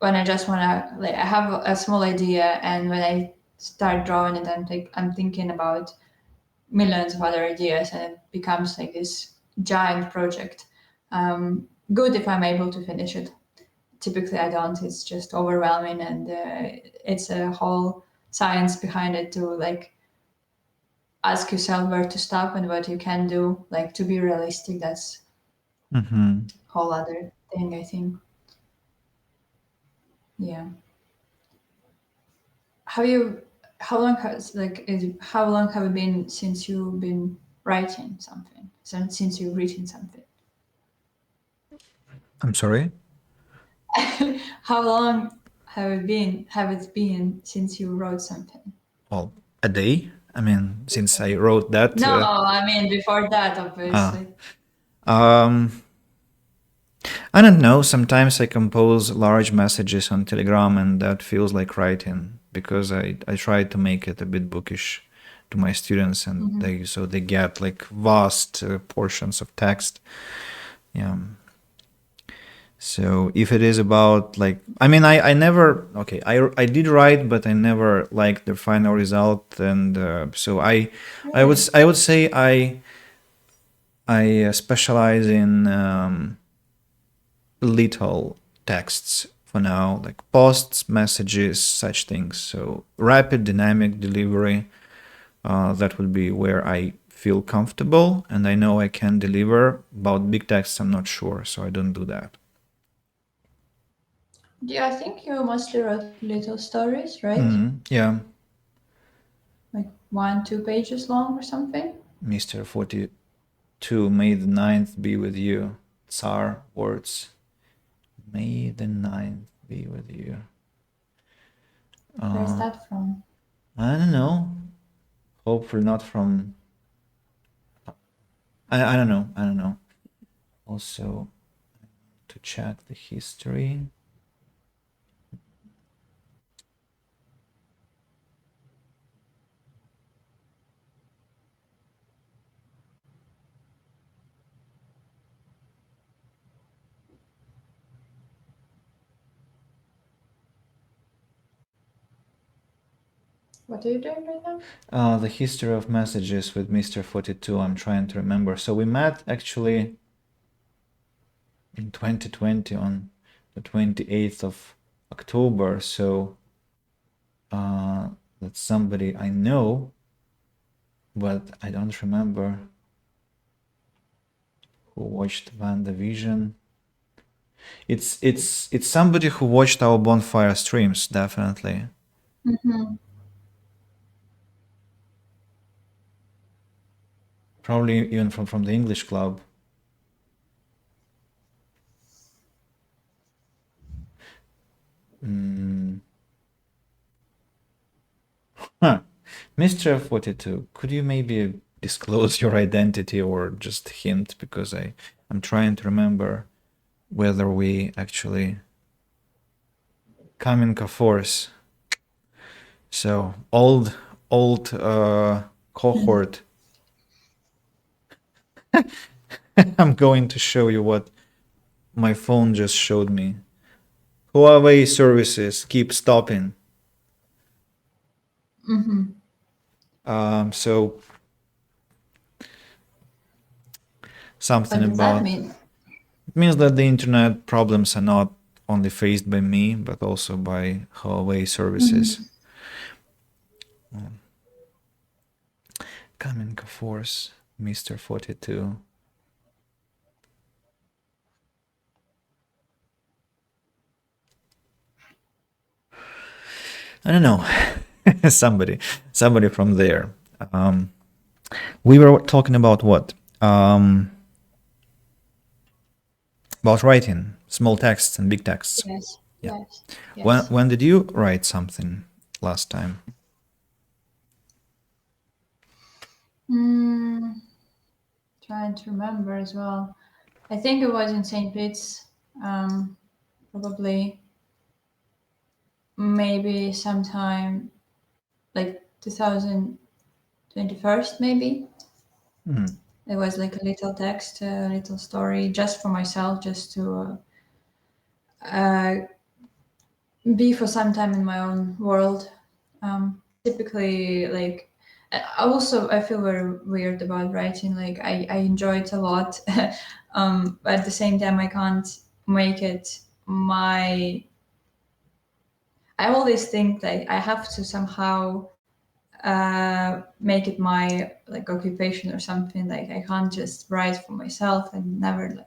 When I just wanna, like, I have a small idea, and when I start drawing it, I'm thinking about millions of other ideas, and it becomes like this giant project. Good if I'm able to finish it. Typically, I don't. It's just overwhelming, and it's a whole science behind it to like ask yourself where to stop and what you can do. Like, to be realistic, that's Mm-hmm. a whole other thing, I think. Yeah. How you? How long has like? How long have it been since you've been writing something? Since you've written something? I'm sorry. How long have it been since you wrote something? Well, a day. I mean, since I wrote that. No, I mean before that, Ah. obviously. Um, I don't know. Sometimes I compose large messages on Telegram, and that feels like writing because I try to make it a bit bookish to my students, and they get like vast portions of text. Yeah. So if it is about like, I mean, I never, okay, I did write, but I never liked the final result, and so I would say I specialize in little texts for now, like posts, messages, such things. So rapid, dynamic delivery, that would be where I feel comfortable, and I know I can deliver. About big texts, I'm not sure, so I don't do that. Yeah, I think you mostly wrote little stories, right? Yeah, Like 1, 2 pages long or something. Mr. 42, may the ninth be with you. Tsar words. May the ninth be with you. Where's that from? I don't know. Hopefully not from. I don't know. I don't know. Also, to check the history. What are you doing right now? The history of messages with Mr. 42. I'm trying to remember. So we met actually in 2020 on the 28th of October. So that's somebody I know. but I don't remember who watched WandaVision. It's somebody who watched our Bonfire streams, definitely. Mm-hmm. Probably even from the English club. Mm. Huh. Mr. 42, could you maybe disclose your identity or just hint, because I'm trying to remember whether we actually come in force. So old cohort. I'm going to show you what my phone just showed me. Huawei services keep stopping. Mm-hmm. So something What does that about mean? it means that the internet problems are not only faced by me but also by Huawei services. Mm-hmm. Coming force, Mr. 42. I don't know. somebody from there. Um, we were talking about what? About writing small texts and big texts. Yes. Yeah. Yes. When Yes. when did you write something last time? Mm, trying to remember as well. I think it was in St. Pete's. Probably maybe sometime like 2021, maybe. Hmm. It was like a little text, a little story, just for myself, just to be for some time in my own world. Typically, like I feel very weird about writing. Like I enjoy it a lot, but at the same time, I can't make it my. I always think like I have to somehow make it my like occupation or something. Like I can't just write for myself and never like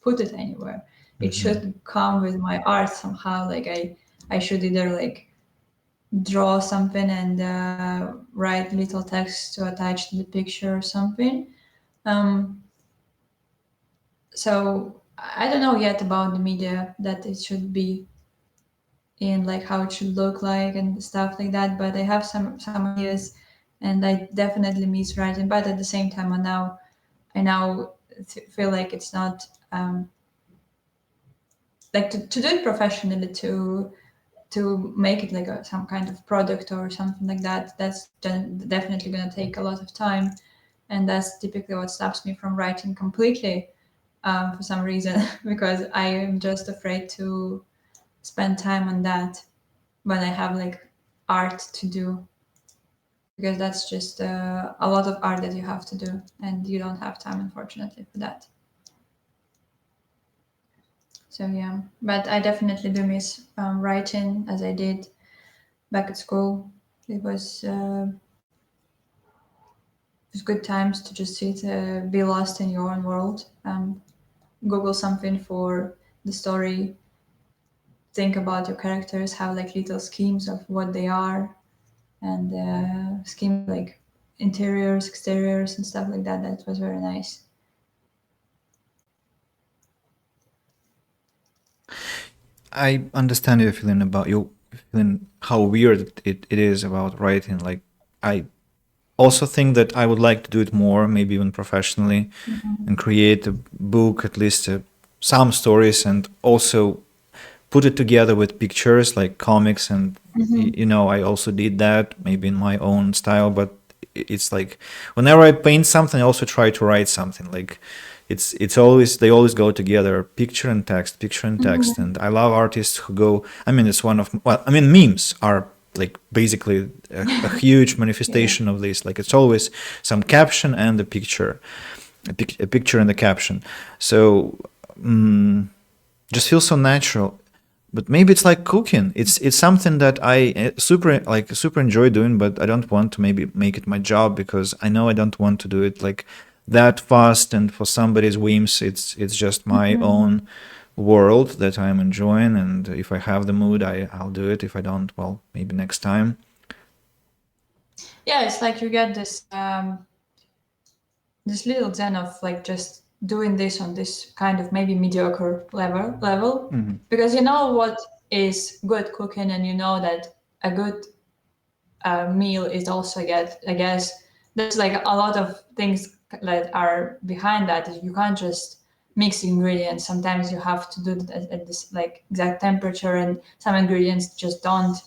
put it anywhere. It Mm-hmm. should come with my art somehow. Like I should either like draw something and write little text to attach to the picture or something. Um, so I don't know yet about the media that it should be in, like how it should look like and stuff like that. But I have some ideas, and I definitely miss writing. But at the same time, I now feel like it's not like to do it professionally to make it like some kind of product or something like that. That's definitely going to take a lot of time, and that's typically what stops me from writing completely for some reason because I am just afraid to spend time on that when I have like art to do, because that's just a lot of art that you have to do, and you don't have time, unfortunately, for that. So yeah, but I definitely do miss writing as I did back at school. It was good times to just sit, be lost in your own world, Google something for the story, think about your characters, have like little schemes of what they are, and schemes like interiors, exteriors, and stuff like that. That was very nice. I understand your feeling about you feeling how weird it is about writing. Like I also think that I would like to do it more, maybe even professionally, and create a book, at least some stories, and also put it together with pictures like comics. And Mm-hmm. I also did that maybe in my own style, but it's like whenever I paint something, I also try to write something. Like it's always they always go together, picture and text, picture and text. Mm-hmm. And I love artists who go. I mean, it's one of well, I mean, memes are like basically a huge Yeah. manifestation of this. Like it's always some caption and a picture, a picture and a caption. So just feels so natural. But maybe it's like cooking. It's something that I super enjoy doing, but I don't want to maybe make it my job because I know I don't want to do it like that fast and for somebody's whims. It's just my own world that I'm enjoying, and if I have the mood, I'll do it. If I don't, well, maybe next time. Yeah, it's like you get this little zen of like just doing this on this kind of maybe mediocre level, because you know what is good cooking, and you know that a good meal is also get, I guess there's like a lot of things that are behind that. You can't just mix ingredients. Sometimes you have to do it at this like exact temperature, and some ingredients just don't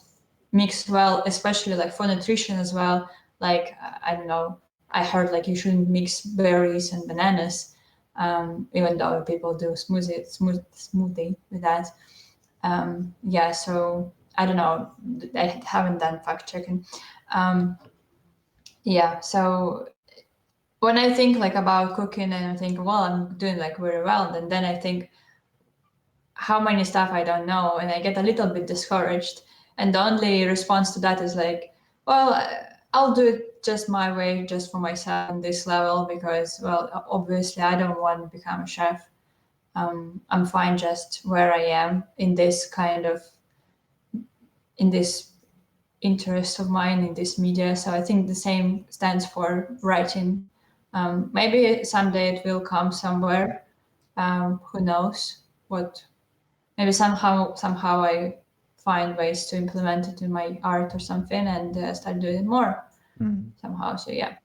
mix well, especially like for nutrition as well. Like I don't know, I heard like you shouldn't mix berries and bananas, even though people do smoothie with that. Yeah, so I don't know. I haven't done fact checking. Um, yeah, so when I think like about cooking and I think, well, I'm doing like very well, and then I think how many stuff I don't know, and I get a little bit discouraged. And the only response to that is like, well, I'll do it just my way, just for myself on this level, because, well, obviously I don't want to become a chef. I'm fine just where I am in this kind of in this interest of mine in this media. So I think the same stands for writing. Maybe someday it will come somewhere. Who knows what? Maybe somehow I find ways to implement it in my art or something, and start doing it more somehow. So yeah.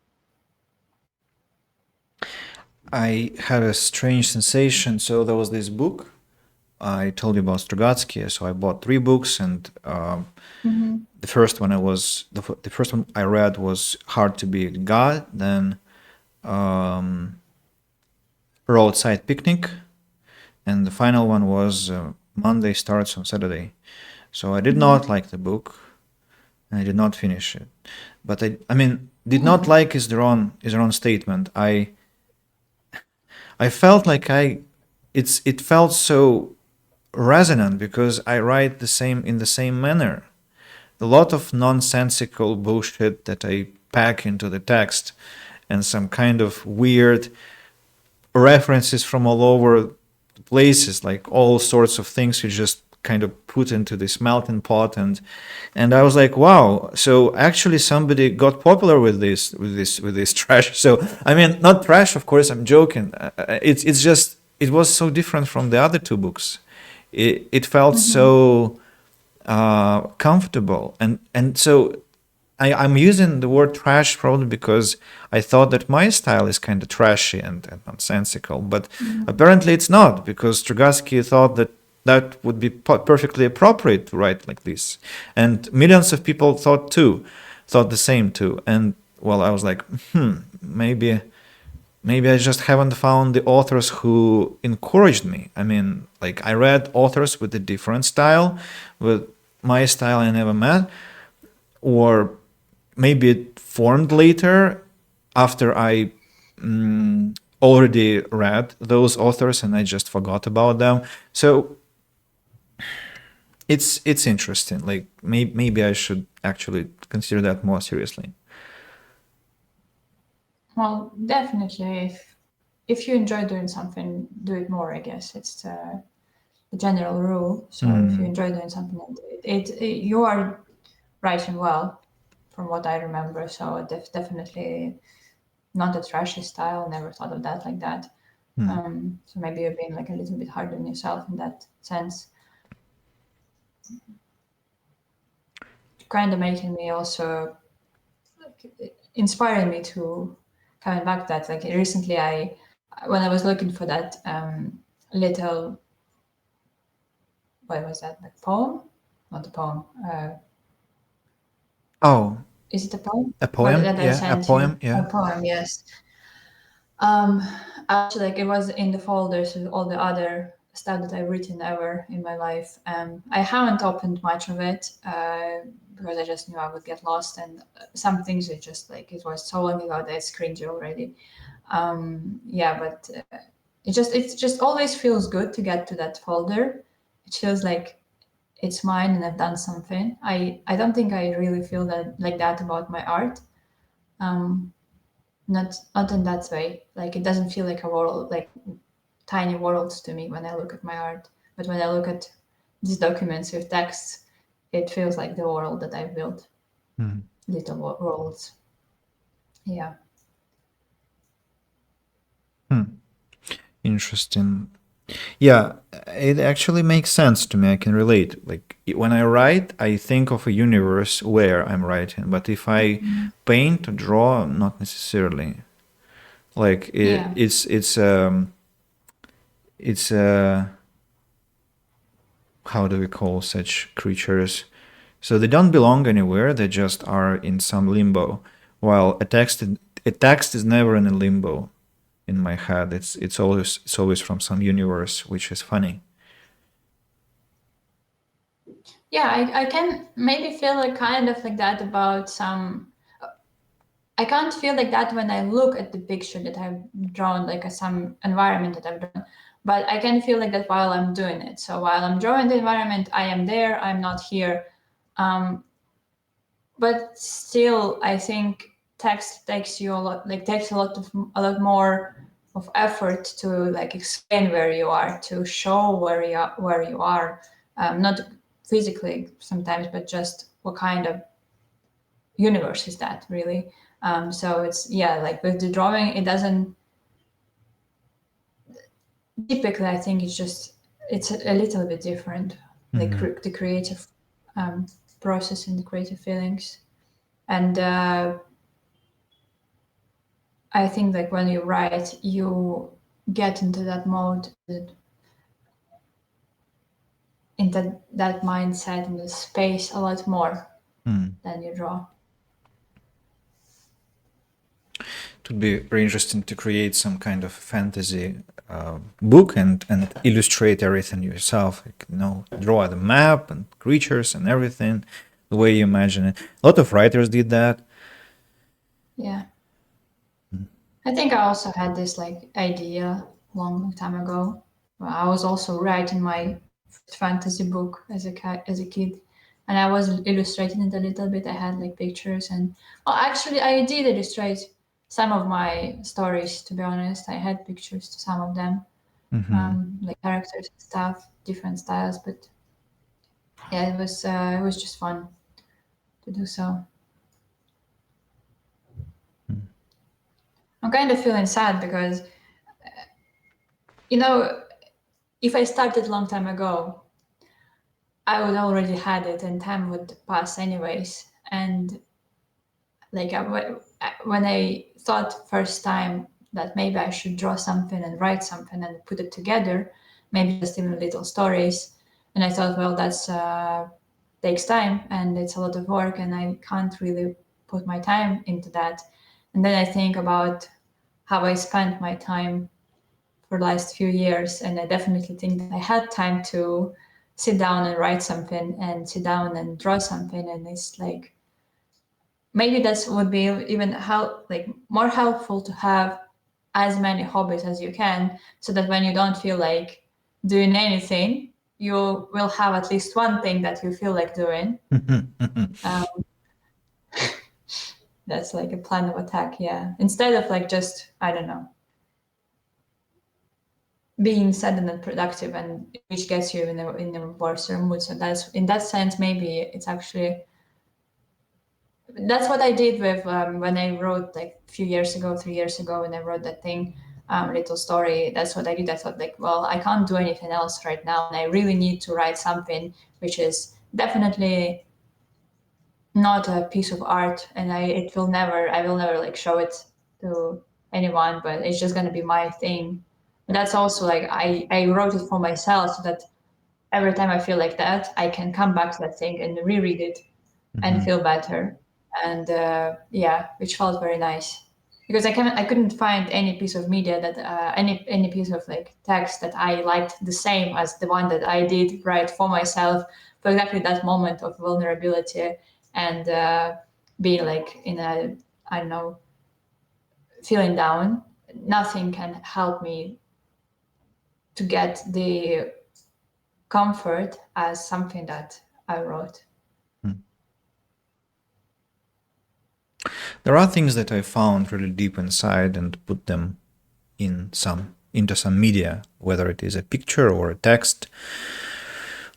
I had a strange sensation. So there was this book I told you about Strugatsky. So I bought 3 books, and the first one the first one I read was Hard to Be God. Then Roadside Picnic, and the final one was Monday Starts on Saturday. So I did not like the book, and I did not finish it. But I mean, did not like is the wrong statement. I felt like it felt so resonant because I write the same in the same manner. A lot of nonsensical bullshit that I pack into the text, and some kind of weird references from all over places, like all sorts of things you just kind of put into this melting pot. And I was like, wow, so actually somebody got popular with this trash. So I mean, not trash, of course, I'm joking. It's just it was so different from the other 2 books. It felt so comfortable, and so I'm using the word trash probably because I thought that my style is kind of trashy and nonsensical, but apparently it's not, because Strugatsky thought that that would be perfectly appropriate to write like this, and millions of people thought the same too. And well, I was like, maybe I just haven't found the authors who encouraged me. I mean, like I read authors with a different style, with my style I never met, or maybe it formed later after I already read those authors and I just forgot about them. So it's interesting. Like maybe I should actually consider that more seriously. Well, definitely, if you enjoy doing something, do it more. I guess it's the general rule. So if you enjoy doing something, you are writing well, from what I remember. So definitely not a trashy style. Never thought of that like that. So maybe you're being like a little bit hard on yourself in that sense. Kind of making me also like, inspiring me to coming back to that. Like recently, when I was looking for that little, what was that, like poem? Not a poem. Oh, Is it a poem? a What poem? that I Yeah, a sent you? poem. Yeah. A poem, yes. Um, Actually, like it was in the folders with all the other stuff that I've written ever in my life. I haven't opened much of it because I just knew I would get lost, and some things it just like it was so long ago that it's cringy already. Yeah, but it just always feels good to get to that folder. It feels like it's mine and I've done something. I don't think I really feel that like that about my art. Um, not in that way. Like it doesn't feel like a world, like tiny worlds to me when I look at my art. But when I look at these documents with texts, it feels like the world that I've built, Hmm. little worlds. Yeah. Hmm. Interesting. Yeah, it actually makes sense to me. I can relate. Like when I write, I think of a universe where I'm writing, but if I paint or draw, not necessarily. Like Yeah. it's how do we call such creatures? So they don't belong anywhere. They just are in some limbo. While a text is never in a limbo in my head. It's always from some universe, which is funny. Yeah, I can maybe feel like kind of like that about some. I can't feel like that when I look at the picture that I've drawn, like some environment that I've drawn. But I can feel like that while I'm doing it. So while I'm drawing the environment, I am there. I'm not here. Um, but still, I think text takes you a lot. Like takes a lot more of effort to like explain where you are, to show where you are, not physically sometimes, but just what kind of universe is that really. So it's yeah, like with the drawing, it doesn't typically. I think it's a little bit different, like Mhm. the creative um, process and the creative feelings. And I think like when you write, you get into that mode, into that mindset and the space a lot more Hmm. than you draw. It would be very interesting to create some kind of fantasy book and illustrate everything yourself. Like, draw the map and creatures and everything the way you imagine it. A lot of writers did that. Yeah. I think I also had this like idea long time ago. Well, I was also writing my first fantasy book as a kid, and I was illustrating it a little bit. I had like pictures and well, actually, I did illustrate some of my stories. To be honest, I had pictures to some of them, Hmm. like characters and stuff, different styles. But yeah, it was just fun to do so. I'm kind of feeling sad because you know if I started a long time ago, I would already had it and time would pass anyways. And like when I thought first time that maybe I should draw something and write something and put it together, maybe just even little stories. And I thought, well, that's takes time and it's a lot of work and I can't really put my time into that. And then I think about how I spent my time for the last few years, and I definitely think that I had time to sit down and write something and sit down and draw something. And it's like maybe that would be even like more helpful to have as many hobbies as you can, so that when you don't feel like doing anything, you will have at least one thing that you feel like doing. Um, that's like a plan of attack, yeah. Instead of like just I don't know being sudden and productive and which gets you in a worse mood. So that's in that sense maybe it's actually that's what I did with when I wrote like a few years ago, 3 years ago, when I wrote that thing, little story. That's what I did. I thought like, well, I can't do anything else right now, and I really need to write something which is definitely not a piece of art, and I will never like show it to anyone, but it's just gonna be my thing. But that's also like I wrote it for myself so that every time I feel like that, I can come back to that thing and reread it and Hmm. feel better. And yeah, which felt very nice because I couldn't find any piece of media that any piece of like text that I liked the same as the one that I did write for myself for exactly that moment of vulnerability and being like in a I don't know feeling down. Nothing can help me to get the comfort as something that I wrote. Hmm. There are things that I found really deep inside and put them into some media, whether it is a picture or a text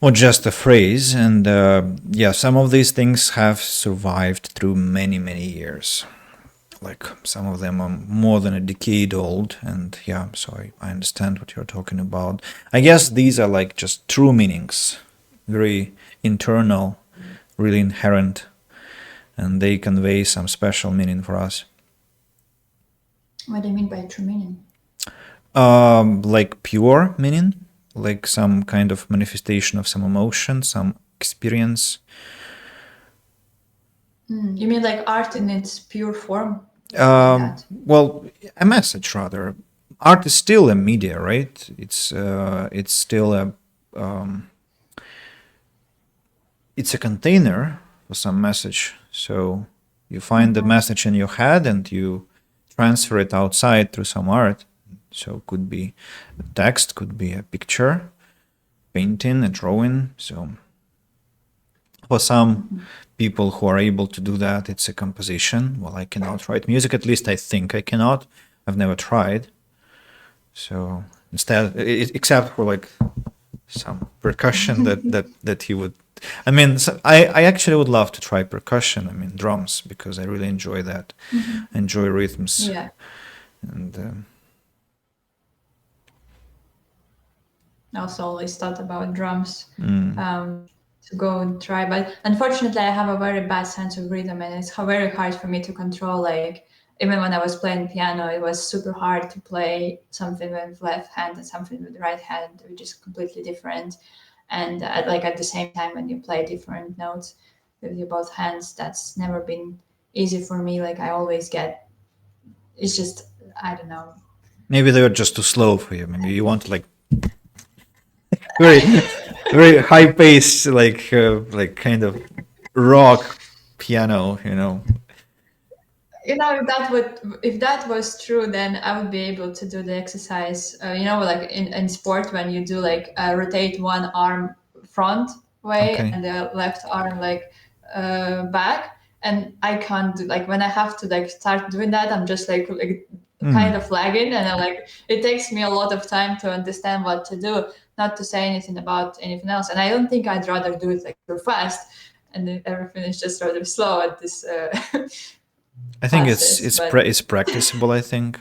or just a phrase. And yeah, some of these things have survived through many, many years. Like some of them are more than a decade old. And yeah, so I understand what you're talking about. I guess these are like just true meanings, very internal, really inherent, and they convey some special meaning for us. What do you mean by true meaning? Like pure meaning, like some kind of manifestation of some emotion, some experience. You mean like art in its pure form, like that? Well, a message rather. Art is still a media, right? It's still it's a container for some message. So you find the message in your head and you transfer it outside through some art. So it could be a text, could be a picture, painting, a drawing. So for some people who are able to do that, it's a composition. Well, I cannot write music, at least I think I cannot. I've never tried. So instead, except for like some percussion that he would. I mean, so I actually would love to try percussion. I mean, drums, because I really enjoy that. Enjoy rhythms. Yeah. And I also always thought about drums to go and try, but unfortunately, I have a very bad sense of rhythm, and it's very hard for me to control. Like even when I was playing piano, it was super hard to play something with left hand and something with the right hand, which is completely different. And like at the same time, when you play different notes with your both hands, that's never been easy for me. Like I always get, it's just I don't know. maybe they were just too slow for you. Maybe you want like very very high paced, like kind of rock piano. You know, if that was true, then I would be able to do the exercise. You know, like in sport when you do like rotate one arm front way Okay. and the left arm like back, and I can't do like when I have to like start doing that, I'm just like kind of lagging, and I like it takes me a lot of time to understand what to do. Not to say anything about anything else, and I don't think I'd rather do it like super fast, and then everything is just rather slow at this. I think Classes, but it's practicable. I think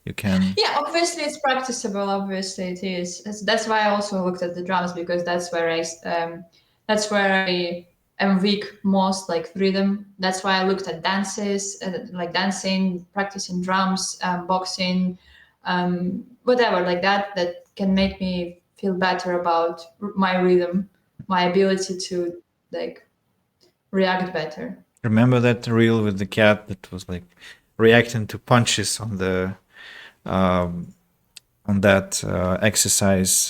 you can. yeah, obviously it's practicable. Obviously it is. That's why I also looked at the drums because that's where I am weak most, like rhythm. That's why I looked at dances, like dancing, practicing drums, boxing, whatever like that. That can make me feel better about my rhythm, my ability to like react better. Remember that reel with the cat that was like reacting to punches um, on that exercise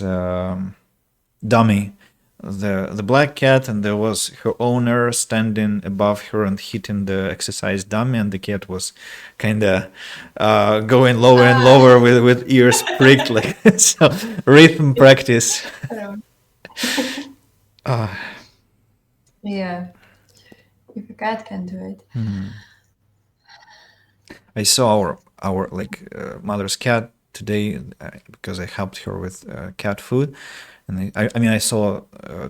dummy, the black cat, and there was her owner standing above her and hitting the exercise dummy, and the cat was kind of going lower and Ah, lower with ears pricked, like so. Rhythm practice. I don't know. Uh, Yeah, if a cat can do it. I saw our like mother's cat today because I helped her with cat food, and I mean I saw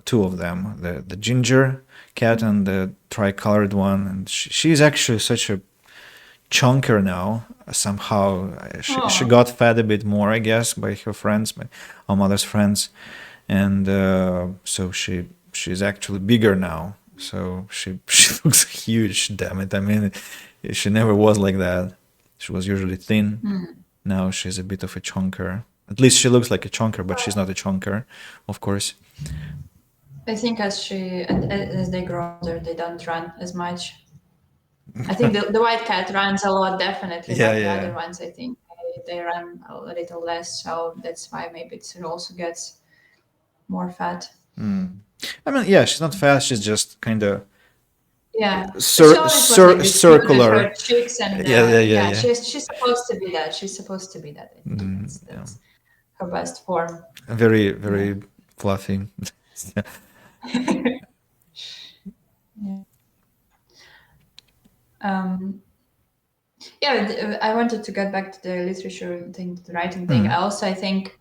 two of them, the ginger cat and the tricolored one, and she's actually such a chunker now. Somehow she Oh, got fed a bit more, I guess, by her friends, by our mother's friends, and so she's actually bigger now. So she looks huge. Damn it! I mean, she never was like that. She was usually thin. Now she's a bit of a chunker. At least she looks like a chunker, but she's not a chunker, of course. I think as they grow older, they don't run as much. I think the white cat runs a lot, definitely, Yeah, but the other yeah. ones, I think they run a little less. So that's why maybe it also gets more fat. I mean, yeah, she's not fast. She's just kind of Yeah, she always was like this cute with her circular. cheeks, and Yeah, yeah, yeah, yeah, yeah. she's supposed to be that. She's supposed to be that. I think Yeah. that's her best form. Very, Yeah. very fluffy. Um, yeah, I wanted to get back to the literature thing, the writing thing. Mm. I think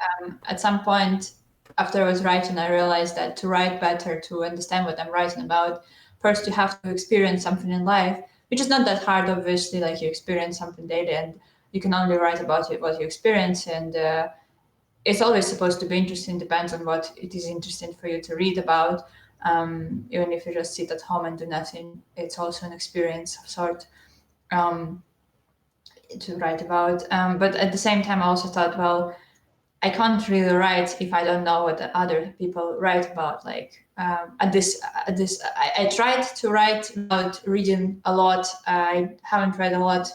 at some point after I was writing, I realized that to write better, to understand what I'm writing about, first you have to experience something in life, which is not that hard, obviously. Like you experience something daily, and you can only write about it, what you experience, and it's always supposed to be interesting. Depends on what it is interesting for you to read about. Even if you just sit at home and do nothing, it's also an experience of sort. Um, to write about. But at the same time, I also thought, well, I can't really write if I don't know what the other people write about. Like I tried to write without reading a lot. I haven't read a lot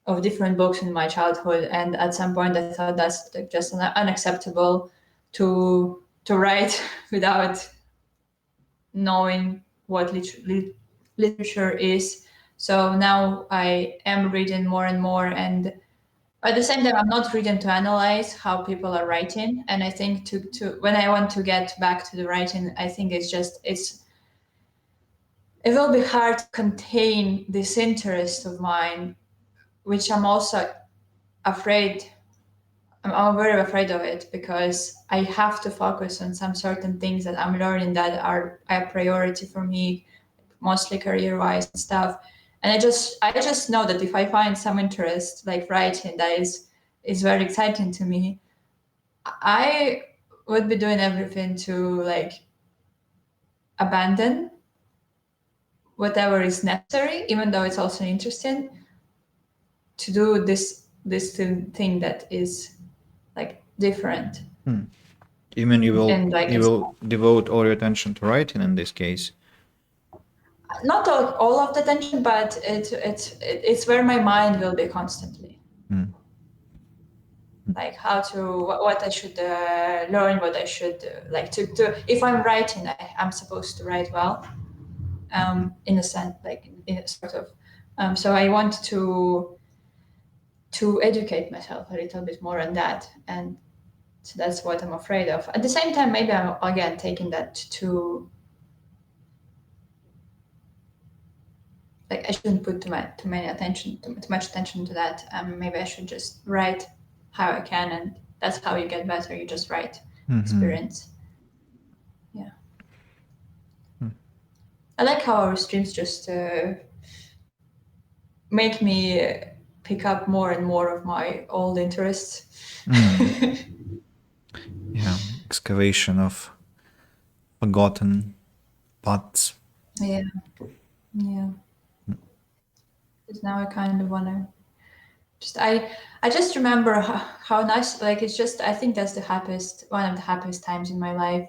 of different books in my childhood, and at some point, I thought that's like just unacceptable to write without knowing what literature is. So now I am reading more and more, and at the same time, I'm not reading to analyze how people are writing. And I think to when I want to get back to the writing, I think it will be hard to contain this interest of mine, which I'm also afraid. I'm very afraid of it because I have to focus on some certain things that I'm learning that are a priority for me, mostly career-wise and stuff. And I just know that if I find some interest, like writing, that is very exciting to me, I would be doing everything to like abandon whatever is necessary, even though it's also interesting to do this thing that is like different You mean and like you it's will devote all your attention to writing in this case? not all of the tension, but it's where my mind will be constantly. Mm. Like how to what I should learn, what I should like to. If I'm writing, I'm supposed to write well, in a sense, like in a sort of. So I want to educate myself a little bit more on that, and so that's what I'm afraid of. At the same time, maybe I'm again taking that to like I shouldn't put too much attention to that. Maybe I should just write how I can, and that's how you get better. You just write experience. Yeah, I like how our streams just make me pick up more and more of my old interests. Yeah, excavation of forgotten paths. Yeah, yeah. Because now I kind of wanna just I just remember how nice, like it's just I think that's the happiest one of the happiest times in my life.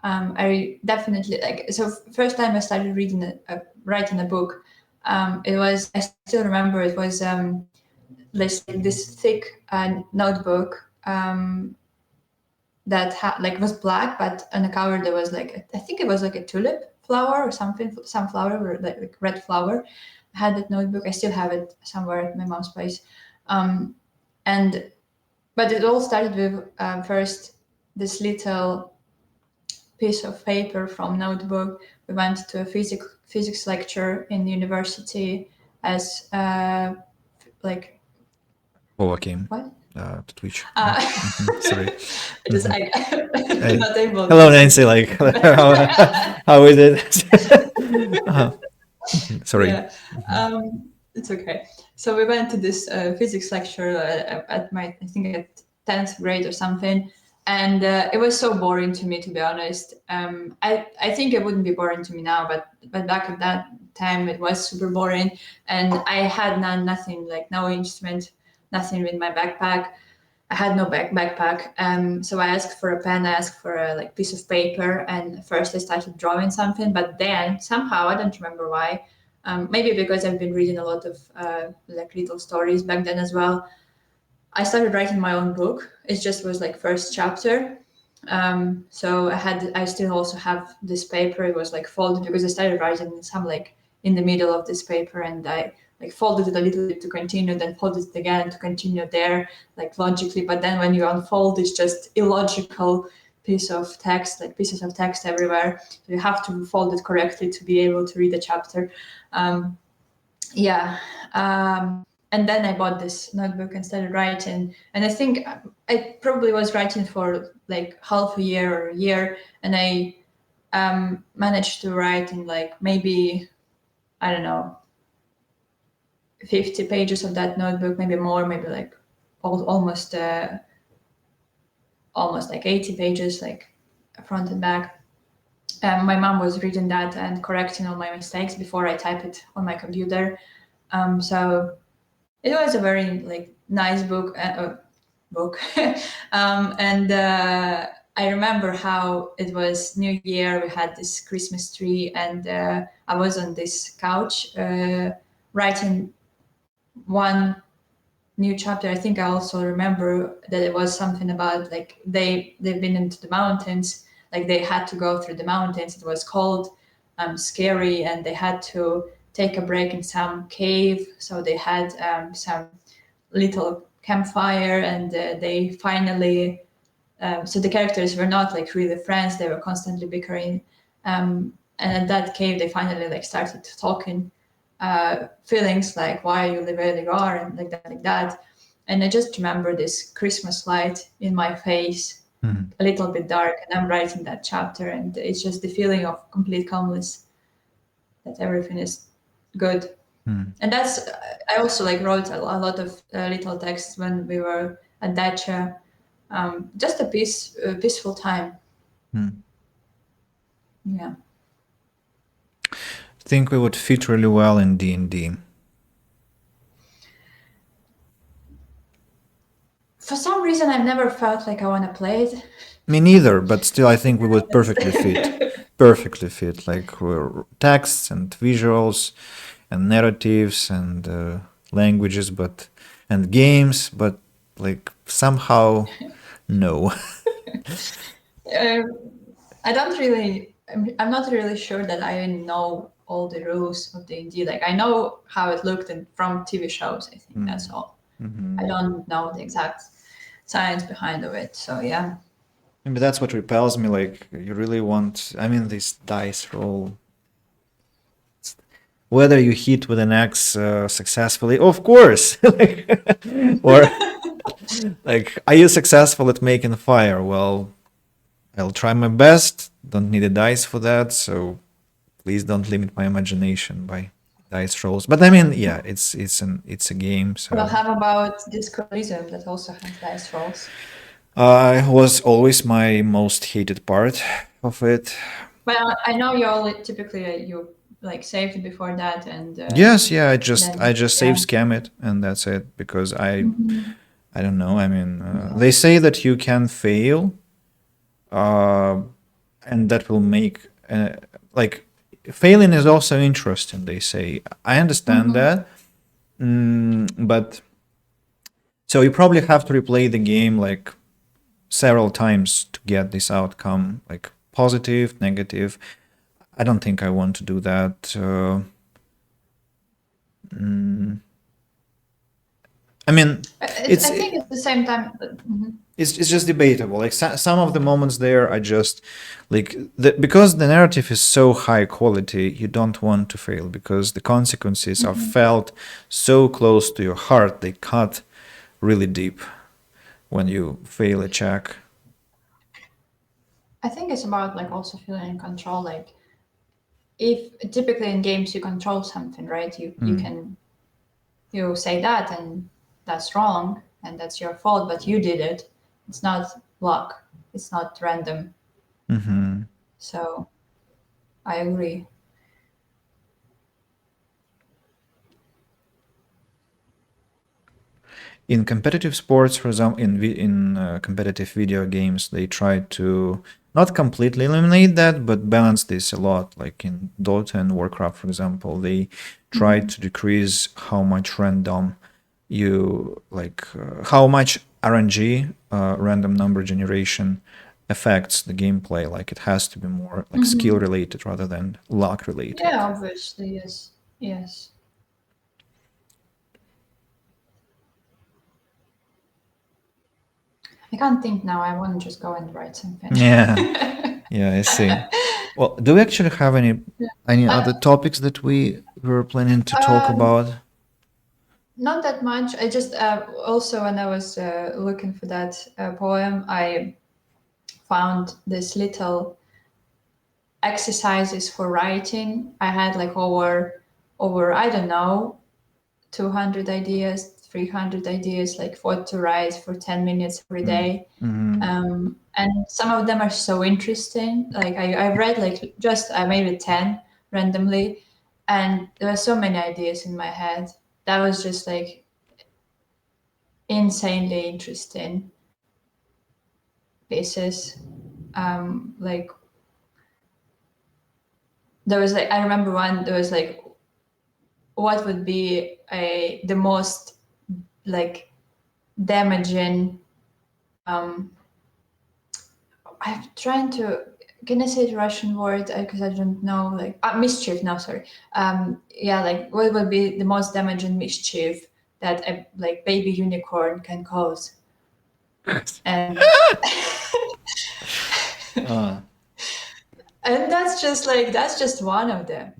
I definitely like so first time I started reading writing a book. It was I still remember it was this thick notebook that like was black, but on the cover there was like I think it was like a tulip flower or something, some flower or like red flower. I had that notebook. I still have it somewhere at my mom's place. Um, and but it all started with first this little piece of paper from notebook. We went to a physics lecture in university as like Overcame what? to Twitch. Uh, Sorry. just I'm Hey. not able Hello, to Nancy. speak. Like, how is it? Sorry. Yeah, it's okay. So we went to this physics lecture at my, I think at 10th grade or something, and it was so boring to me, to be honest. I think it wouldn't be boring to me now, but back at that time it was super boring, and I had nothing, like no instrument, nothing in my backpack. I had no backpack, so I asked for a pen. I asked for a like piece of paper, and first I started drawing something. But then somehow I don't remember why. Maybe because I've been reading a lot of like little stories back then as well. I started writing my own book. It just was like first chapter. So I still also have this paper. It was like folded because I started writing in some like in the middle of this paper, and I like folded it a little bit to continue, then folded it again to continue there, like logically. But then when you unfold, it's just illogical piece of text, like pieces of text everywhere. So you have to fold it correctly to be able to read the chapter. Yeah. And then I bought this notebook and started writing. And I think I probably was writing for like half a year or a year, and I managed to write in like maybe, I don't know, 50 pages of that notebook, maybe more, maybe like almost like 80 pages, like front and back. My mom was reading that and correcting all my mistakes before I type it on my computer. So it was a very like nice book. And I remember how it was New Year. We had this Christmas tree, and I was on this couch writing one new chapter. I think I also remember that it was something about like they've been into the mountains, like they had to go through the mountains. It was cold, scary, and they had to take a break in some cave. So they had some little campfire, and they finally. So the characters were not like really friends. They were constantly bickering, and at that cave they finally like started talking. Feelings like why you live where you are and like that. And I just remember this Christmas light in my face, a little bit dark, and I'm writing that chapter, and it's just the feeling of complete calmness, that everything is good. And that's I also like wrote a lot of little texts when we were at Dacha. Just a peaceful time. Yeah. I think we would fit really well in D&D. For some reason, I've never felt like I want to play it. Me neither, but still I think we would perfectly fit. Perfectly fit. Like texts and visuals and narratives and languages, and games, but like somehow no. I don't really. I'm not really sure that I know all the rules of D&D. Like I know how it looked from TV shows. I think that's all. I don't know the exact science behind of it. So yeah. Maybe that's what repels me. Like you really want. I mean, this dice roll. Whether you hit with an axe successfully, of course, or like, are you successful at making fire? Well, I'll try my best. Don't need a dice for that, so please don't limit my imagination by dice rolls. But I mean, yeah, it's a game. Well, So how about Discordism that also has dice rolls? was always my most hated part of it. Well, I know you all typically you like saved it before that, and Yes, yeah, I then just yeah. save scam it, and that's it. Because I don't know. I mean, they say that you can fail, and that will make like failing is also interesting. They say I understand that, but so you probably have to replay the game like several times to get this outcome, like positive, negative. I don't think I want to do that. I mean, I think it's the same time. it's just debatable. Like some of the moments there are just like because the narrative is so high quality, you don't want to fail because the consequences are felt so close to your heart. They cut really deep when you fail a check. I think it's about like also feeling in control. Like if typically in games you control something, right? You can you say that and that's wrong and that's your fault, but you did it. It's not luck. It's not random. So I agree. In competitive sports, for example, in competitive video games, they try to not completely eliminate that, but balance this a lot. Like in Dota and Warcraft, for example, they try to decrease how much random how much RNG, random number generation, affects the gameplay. Like it has to be more like skill related rather than luck related. Yeah, obviously, yes. Yes. I can't think now. I want to just go and write something. Yeah, yeah, I see. Well, do we actually have any other topics that we were planning to talk Um, about? Not that much. I just also when I was looking for that poem, I found this little exercises for writing. I had like over I don't know 200 ideas, 300 ideas, like what to write for 10 minutes every day. And some of them are so interesting. Like I read like just maybe 10 randomly, and there were so many ideas in my head. That was just like insanely interesting pieces. Like there was like I remember one. There was like what would be the most like damaging. I'm trying to. Can I say the Russian word? Because I don't know. Like mischief. No, sorry. Yeah, like what would be the most damaging mischief that a like baby unicorn can cause? And Uh, and that's just one of them.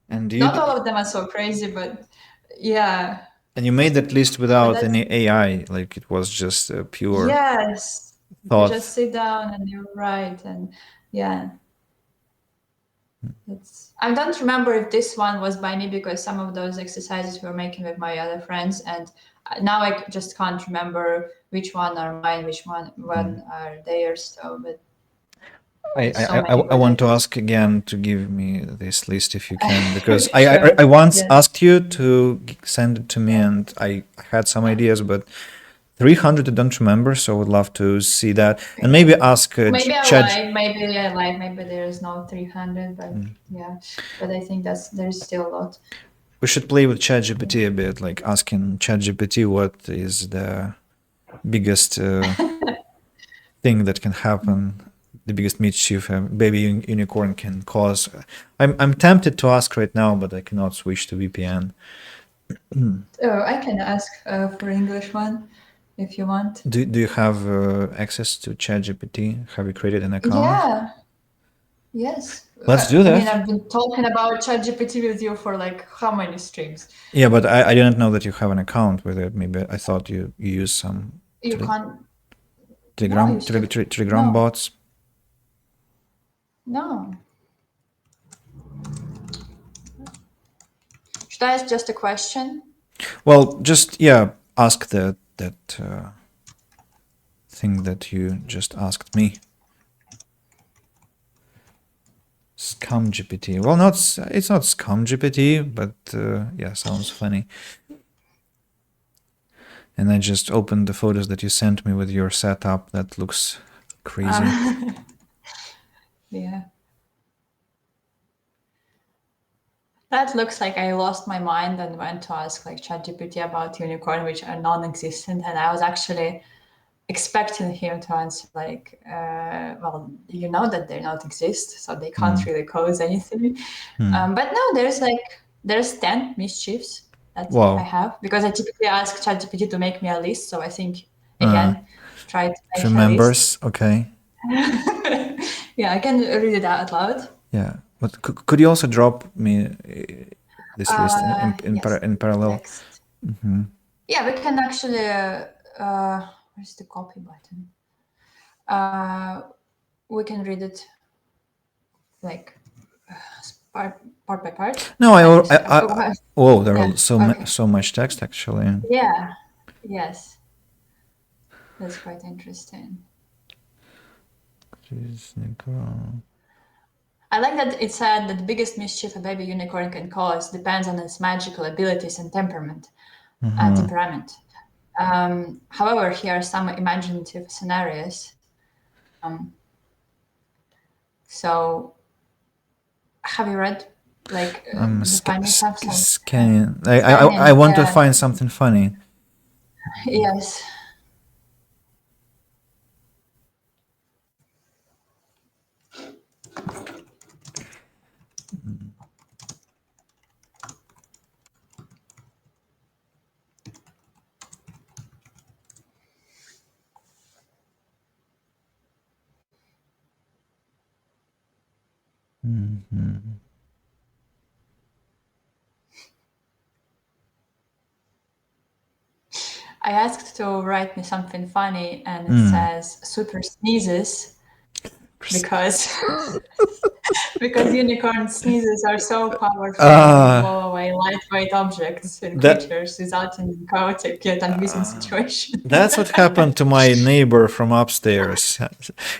and Not all of them are so crazy, but yeah. you made that list But without that's any AI, like it was just a pure yes. You just thought. sit down and you write and yeah. It's I don't remember if this one was by me because some of those exercises we were making with my other friends and now I just can't remember which one are mine, which one are theirs. So but I, so I, I many I good want to ideas. ask again to give me this list if you can, because I, Sure. I once Yes. asked you to send it to me and I had some ideas, but 300 I don't remember, so I would love to see that. And maybe ask Maybe I Chad. lied. Maybe I lied. Maybe there is no 300, but yeah. But I think there's still a lot. We should play with ChatGPT a bit, like asking ChatGPT what is the biggest thing that can happen, the biggest mischief a baby unicorn can cause. I'm tempted to ask right now, but I cannot switch to VPN. Oh, I can ask for English one if you want. Do you have access to ChatGPT? Have you created an account? Yeah. Yes. Let's do I mean, that. I've been talking about ChatGPT with you for like how many streams? Yeah, but I didn't know that you have an account with it. Maybe I thought you use some You tele- can't. No, you still. Telegram No. bots. No. Should I ask just a question? Well, just yeah, ask that thing that you just asked me. Scum GPT. Well, not it's not Scum GPT, but yeah, sounds funny. And I just opened the photos that you sent me with your setup. That looks crazy. Yeah. That looks like I lost my mind and went to ask like ChatGPT about unicorn, which are non-existent, and I was actually expecting him to answer like, well, you know that they don't exist, so they can't really cause anything. But no, there's 10 mischiefs that I Wow. have because I typically ask ChatGPT to make me a list. So I think Uh, again, try to it make a list. remembers. Okay. Yeah, I can read it out loud. Yeah. But could you also drop me this list Yes, in parallel? text. Yeah, we can actually. Where's the copy button? We can read it like part by part. No, Let me see. oh, there Yeah. are Okay. so much text actually. Yeah. Yes. That's quite interesting. I like that it said that the biggest mischief a baby unicorn can cause depends on its magical abilities and temperament. However, here are some imaginative scenarios. So, have you read like I'm the final steps of scanning. I scanning? want to Yeah. find something funny. Yes. I asked to write me something funny, and it says super sneezes because because unicorn sneezes are so powerful and can blow away lightweight objects and that creatures, resulting in chaotic yet amusing situations. that's what happened to my neighbor from upstairs.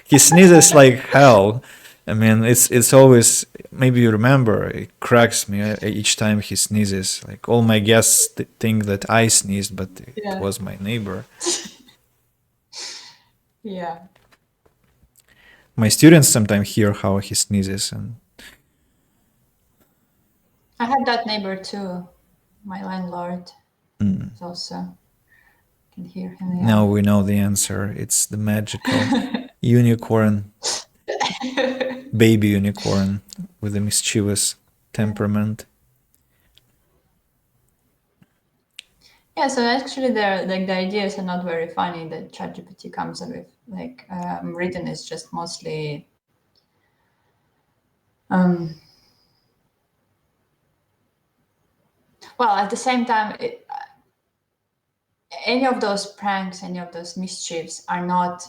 He sneezes like hell. I mean, it's always, maybe you remember, it cracks me each time he sneezes. Like all my guests think that I sneezed, but it Yeah. was my neighbor. Yeah. My students sometimes hear how he sneezes, and I have that neighbor too. My landlord is also can hear him. now Yeah. we know the answer. It's the magical unicorn, baby unicorn with a mischievous temperament. Yeah, so actually, the ideas are not very funny that ChatGPT comes up with. Like, written is just mostly. Well, at the same time, any of those pranks, any of those mischiefs are not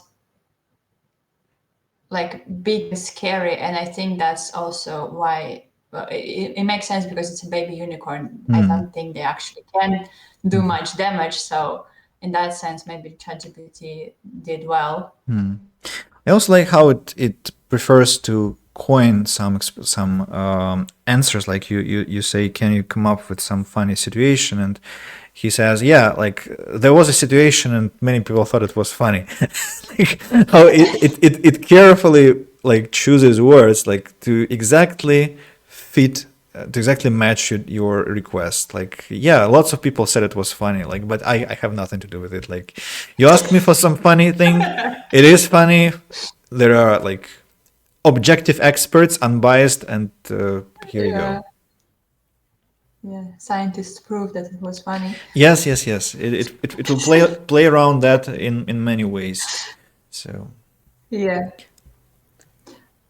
like big and scary, and I think that's also why it makes sense because it's a baby unicorn. I don't think they actually can do much damage. So in that sense, maybe ChatGPT did well. I also like how it prefers to coin some answers. Like you say, can you come up with some funny situation? And he says, yeah, like there was a situation and many people thought it was funny. Like, how it carefully like chooses words like to exactly fit, to exactly match your request. Like, yeah, lots of people said it was funny, like, but I have nothing to do with it. Like, you ask me for some funny thing, it is funny. There are like objective experts, unbiased, and here you go. Yeah, scientists proved that it was funny. Yes. It will play around that in many ways. So Yeah.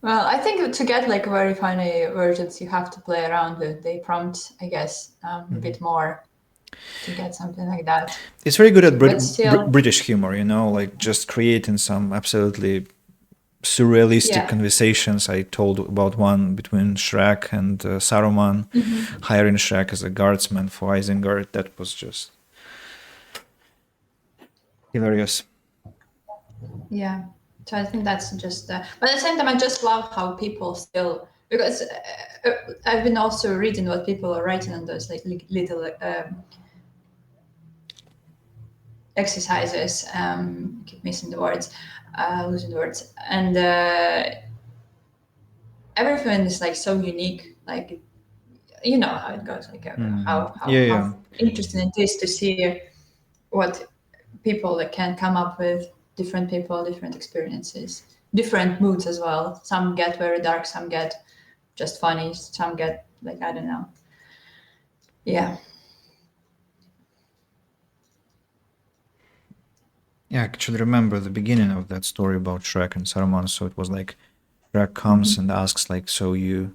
Well, I think to get like very funny versions, you have to play around with the prompt, I guess, a bit more to get something like that. it's very good at But still, British humor, like just creating some absolutely surrealistic yeah. conversations. I told about one between Shrek and Saruman, hiring Shrek as a guardsman for Isengard. That was just hilarious. Yeah. So I think that's just, but at the same time, I just love how people still, because I've been also reading what people are writing on those like little exercises. Keep missing the words, losing the words, and everything is like so unique. Like you know how it goes. Like Yeah. how interesting it is to see what people that can come up with. Different people, different experiences, different moods as well. Some get very dark, some get just funny, some get like I don't know. Yeah. Yeah, I actually remember the beginning of that story about Shrek and Saruman. So it was like Shrek comes and asks, like, so you're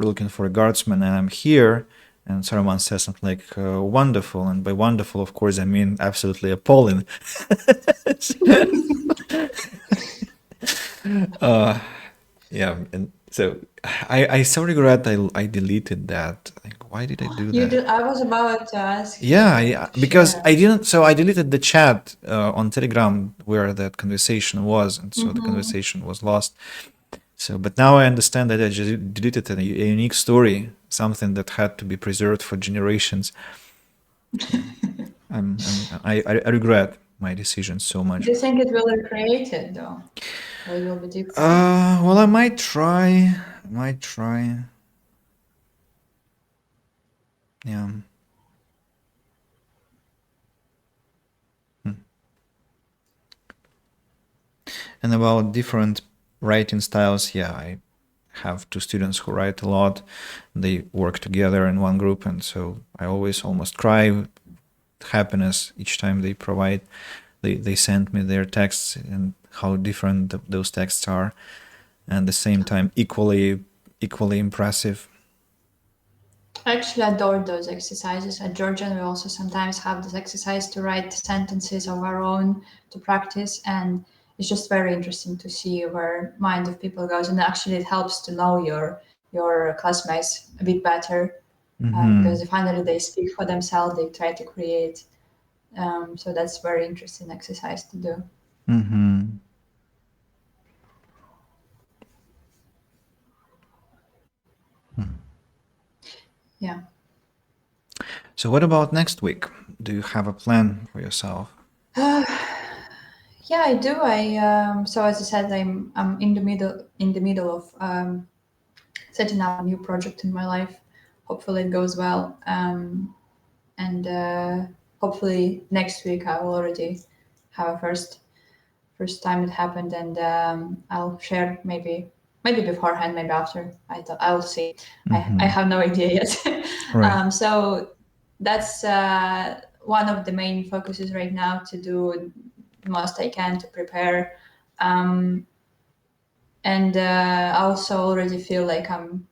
looking for a guardsman, and I'm here. And Saruman says something like, wonderful. And by wonderful, of course, I mean absolutely appalling. Yeah. And so I so regret I deleted that. Like, why did I do You that? do. I was about to ask you. Yeah, because Sure. I didn't. So I deleted the chat on Telegram where that conversation was, and so the conversation was lost. So, but now I understand that I just deleted a unique story, something that had to be preserved for generations. I regret my decision so much. Do you think it will recreate it though, or it will be different? Well, I might try. I might try. Yeah. And about different writing styles, yeah, I have two students who write a lot. They work together in one group, and so I always almost cry with happiness each time they send me their texts and how different those texts are. and at the same time equally impressive. I actually adore those exercises. At Georgian, we also sometimes have this exercise to write sentences of our own to practice, and it's just very interesting to see where mind of people goes. And actually, it helps to know your classmates a bit better because finally they speak for themselves. They try to create. So that's very interesting exercise to do. Mm-hmm. Yeah. So what about next week? Do you have a plan for yourself? Yeah, I do. I so as I said, I'm in the middle of setting up a new project in my life. Hopefully, it goes well, and hopefully next week I will already have a first time it happened, and I'll share maybe beforehand, maybe after. I'll see. I have no idea yet. Right. So that's one of the main focuses right now, to do the most I can to prepare. And I also already feel like I'm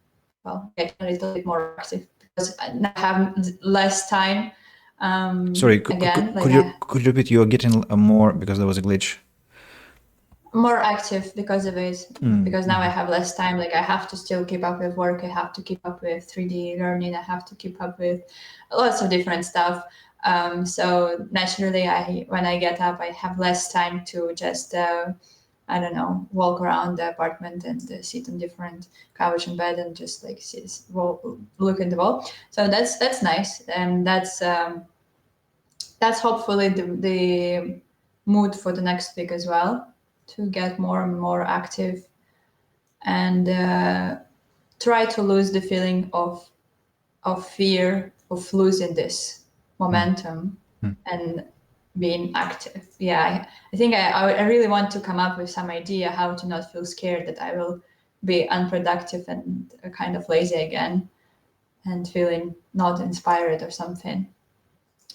getting a little bit more active because I have less time. Sorry, Again, like could you repeat? You're getting more because there was a glitch. more active because of it. Because now I Mm-hmm. have less time. Like I have to still keep up with work. I have to keep up with 3D learning. I have to keep up with lots of different stuff. So naturally, when I get up, I have less time to just I don't know, walk around the apartment and sit on different couch and bed and just like look at the wall. So that's nice, and that's hopefully the mood for the next week as well, to get more and more active and try to lose the feeling of fear of losing this momentum and being active. Yeah, I think I really want to come up with some idea how to not feel scared that I will be unproductive and kind of lazy again and feeling not inspired or something.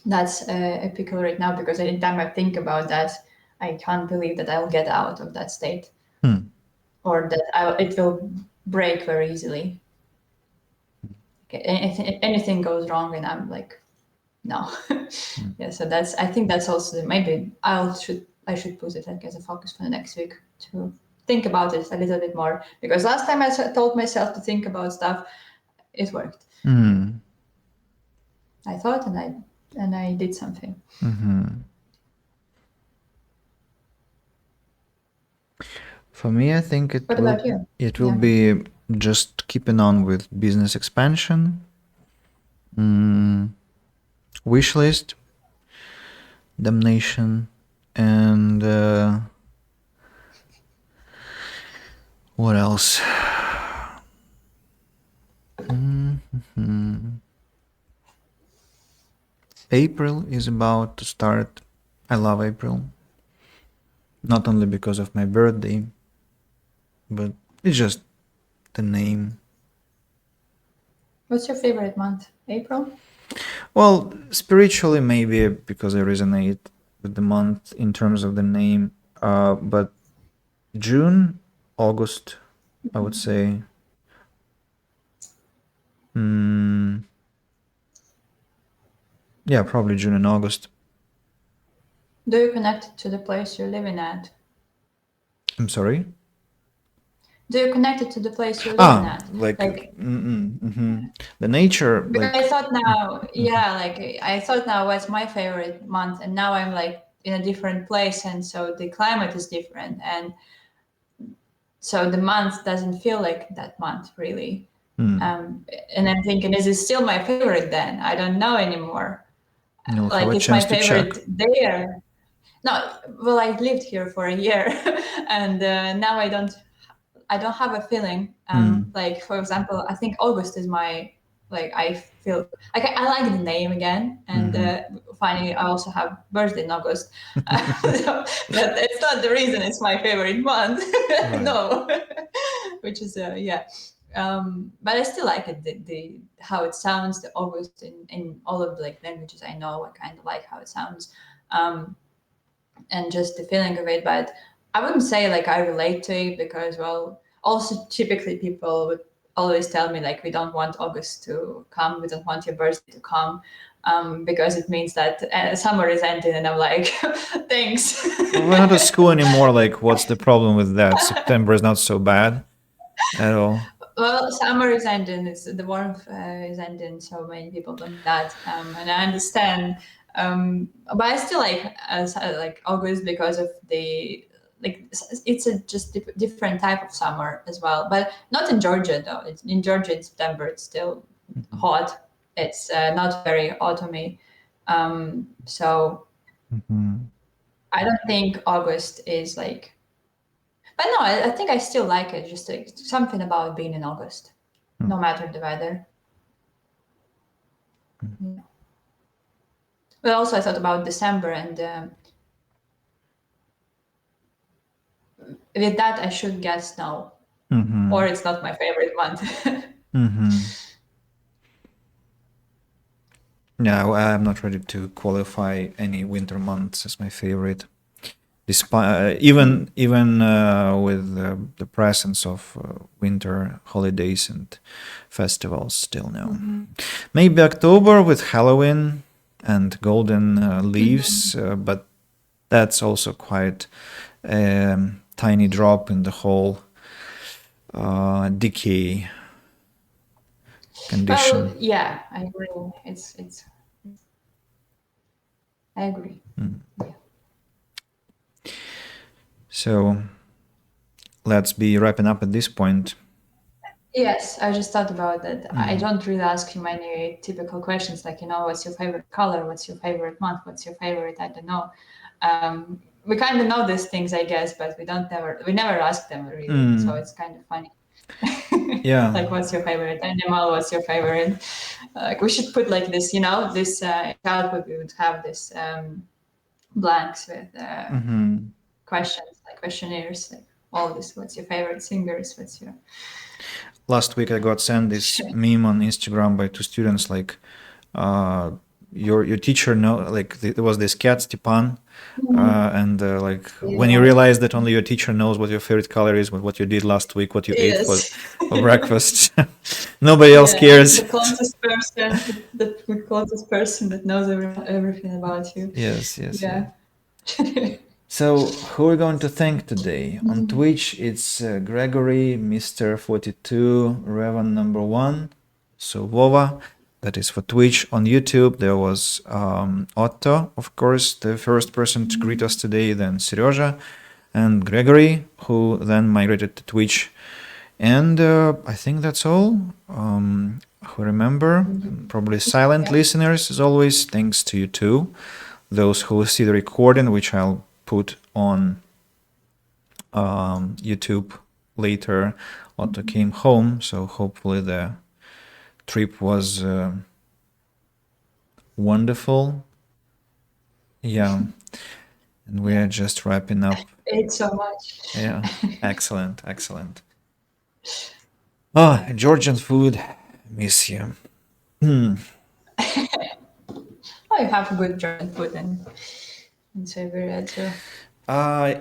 That's a pickle right now because anytime I think about that, I can't believe that I'll get out of that state Hmm. or that it will break very easily. Okay, anything goes wrong and I'm like, no. Yeah, so I think that's also maybe I should put it like as a focus for the next week to think about it a little bit more, because last time I told myself to think about stuff, it worked. Hmm. I thought and I did something. Mm-hmm. For me, I think What about you? it will Yeah. be just keeping on with business expansion, mm, wish list, damnation, and what else? Mhm. April is about to start. I love April, not only because of my birthday, but it's just the name. What's your favorite month? April? Well, spiritually, maybe because I resonate with the month in terms of the name. But June, August, I would say. Mm, yeah, probably June and August. Do you connect it to the place you're living at? I'm sorry. Do you connect it to the place you're living Ah, at? like Like, the nature, because like I thought now, yeah, like I thought now was my favorite month, and now I'm like in a different place, and so the climate is different, and so the month doesn't feel like that month really. Um, and I'm thinking, is it still my favorite then? I don't know anymore. you'll have Like a it's my chance to check. favorite there. No, well, I lived here for a year, and now I don't have a feeling. Hmm. Like for example, I think August is my like I feel like I like the name again, and Mm-hmm. finally I also have birthday in August, so, but it's not the reason it's my favorite month. Right. No, which is yeah. But I still like it. The how it sounds, the August in all of the like languages I know. I kind of like how it sounds. Um, and just the feeling of it. But I wouldn't say like I relate to it because, well, also typically people would always tell me like, we don't want August to come, we don't want your birthday to come, because it means that summer is ending. And I'm like, thanks. Well, we're not at school anymore. Like, what's the problem with that? September is not so bad at all. Well, summer is ending. It's the warmth is ending. So many people don't do that, and I understand. But I still like August because of the like it's a just different type of summer as well. But not in Georgia though. It's in Georgia in September. It's still hot. It's not very autumny. So Mhm. I don't think August is like. But no, I think I still like it. Just like something about being in August, no matter the weather. Yeah. But also, I thought about December, and with that, I should get snow, or Mhm. it's not my favorite month. Mhm. No, I'm not ready to qualify any winter months as my favorite. Despite even with the presence of winter holidays and festivals, still no. Maybe October with Halloween and golden leaves, but that's also quite a tiny drop in the whole decay Well, condition. yeah, I agree. It's. I agree. Yeah. So let's be wrapping up at this point. Yes, I just thought about that. I don't really ask you many typical questions like, what's your favorite color? What's your favorite month? What's your favorite? I don't know. We kind of know these things, I guess, but we never ask them really. So it's kind of funny. Yeah. Like, what's your favorite animal? What's your favorite? Like, we should put like this, this childhood, we would have this blanks with questions, like questionnaires, like all this. What's your favorite singers? What's your Last week I got sent this meme on Instagram by two students like uh your teacher know like there was this cat Stepan and like when you yeah. realize that only your teacher knows what your favorite color is, what you did last week, what you ate Yes. for breakfast. Nobody else Yeah, cares. the closest person, the closest person that knows everything about you. Yes, yes, yes. Yeah. So, who are we going to thank today? On Twitch, it's Gregory, Mr. 42, Revan number 1, so Vova, that is for Twitch. On YouTube, there was Otto, of course, the first person to greet us today, then Serежa, and Gregory, who then migrated to Twitch. And I think that's all. Who remember? Probably silent Yeah. listeners, as always, thanks to you too. Those who see the recording, which I'll put on YouTube later. Otto came home, so hopefully the trip was wonderful. Yeah, and we are just wrapping up. Ate so much. Yeah, excellent, excellent. Oh, Georgian food, miss you. Oh, you have good German food in Siberia too.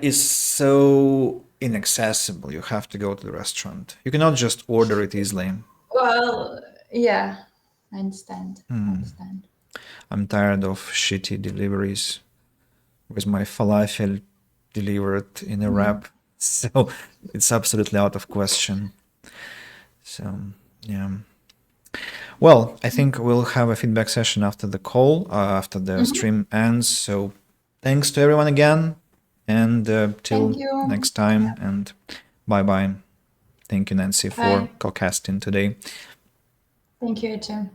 It's so inaccessible. You have to go to the restaurant. You cannot just order it easily. Well, yeah, I understand. I understand. I'm tired of shitty deliveries with my falafel delivered in a wrap. So it's absolutely out of question. So, yeah. Well, I think we'll have a feedback session after the call, after the stream ends. So thanks to everyone again. And Thank till you. next time. And bye bye. Thank you, Nancy, for Bye. co-casting today. Thank you too.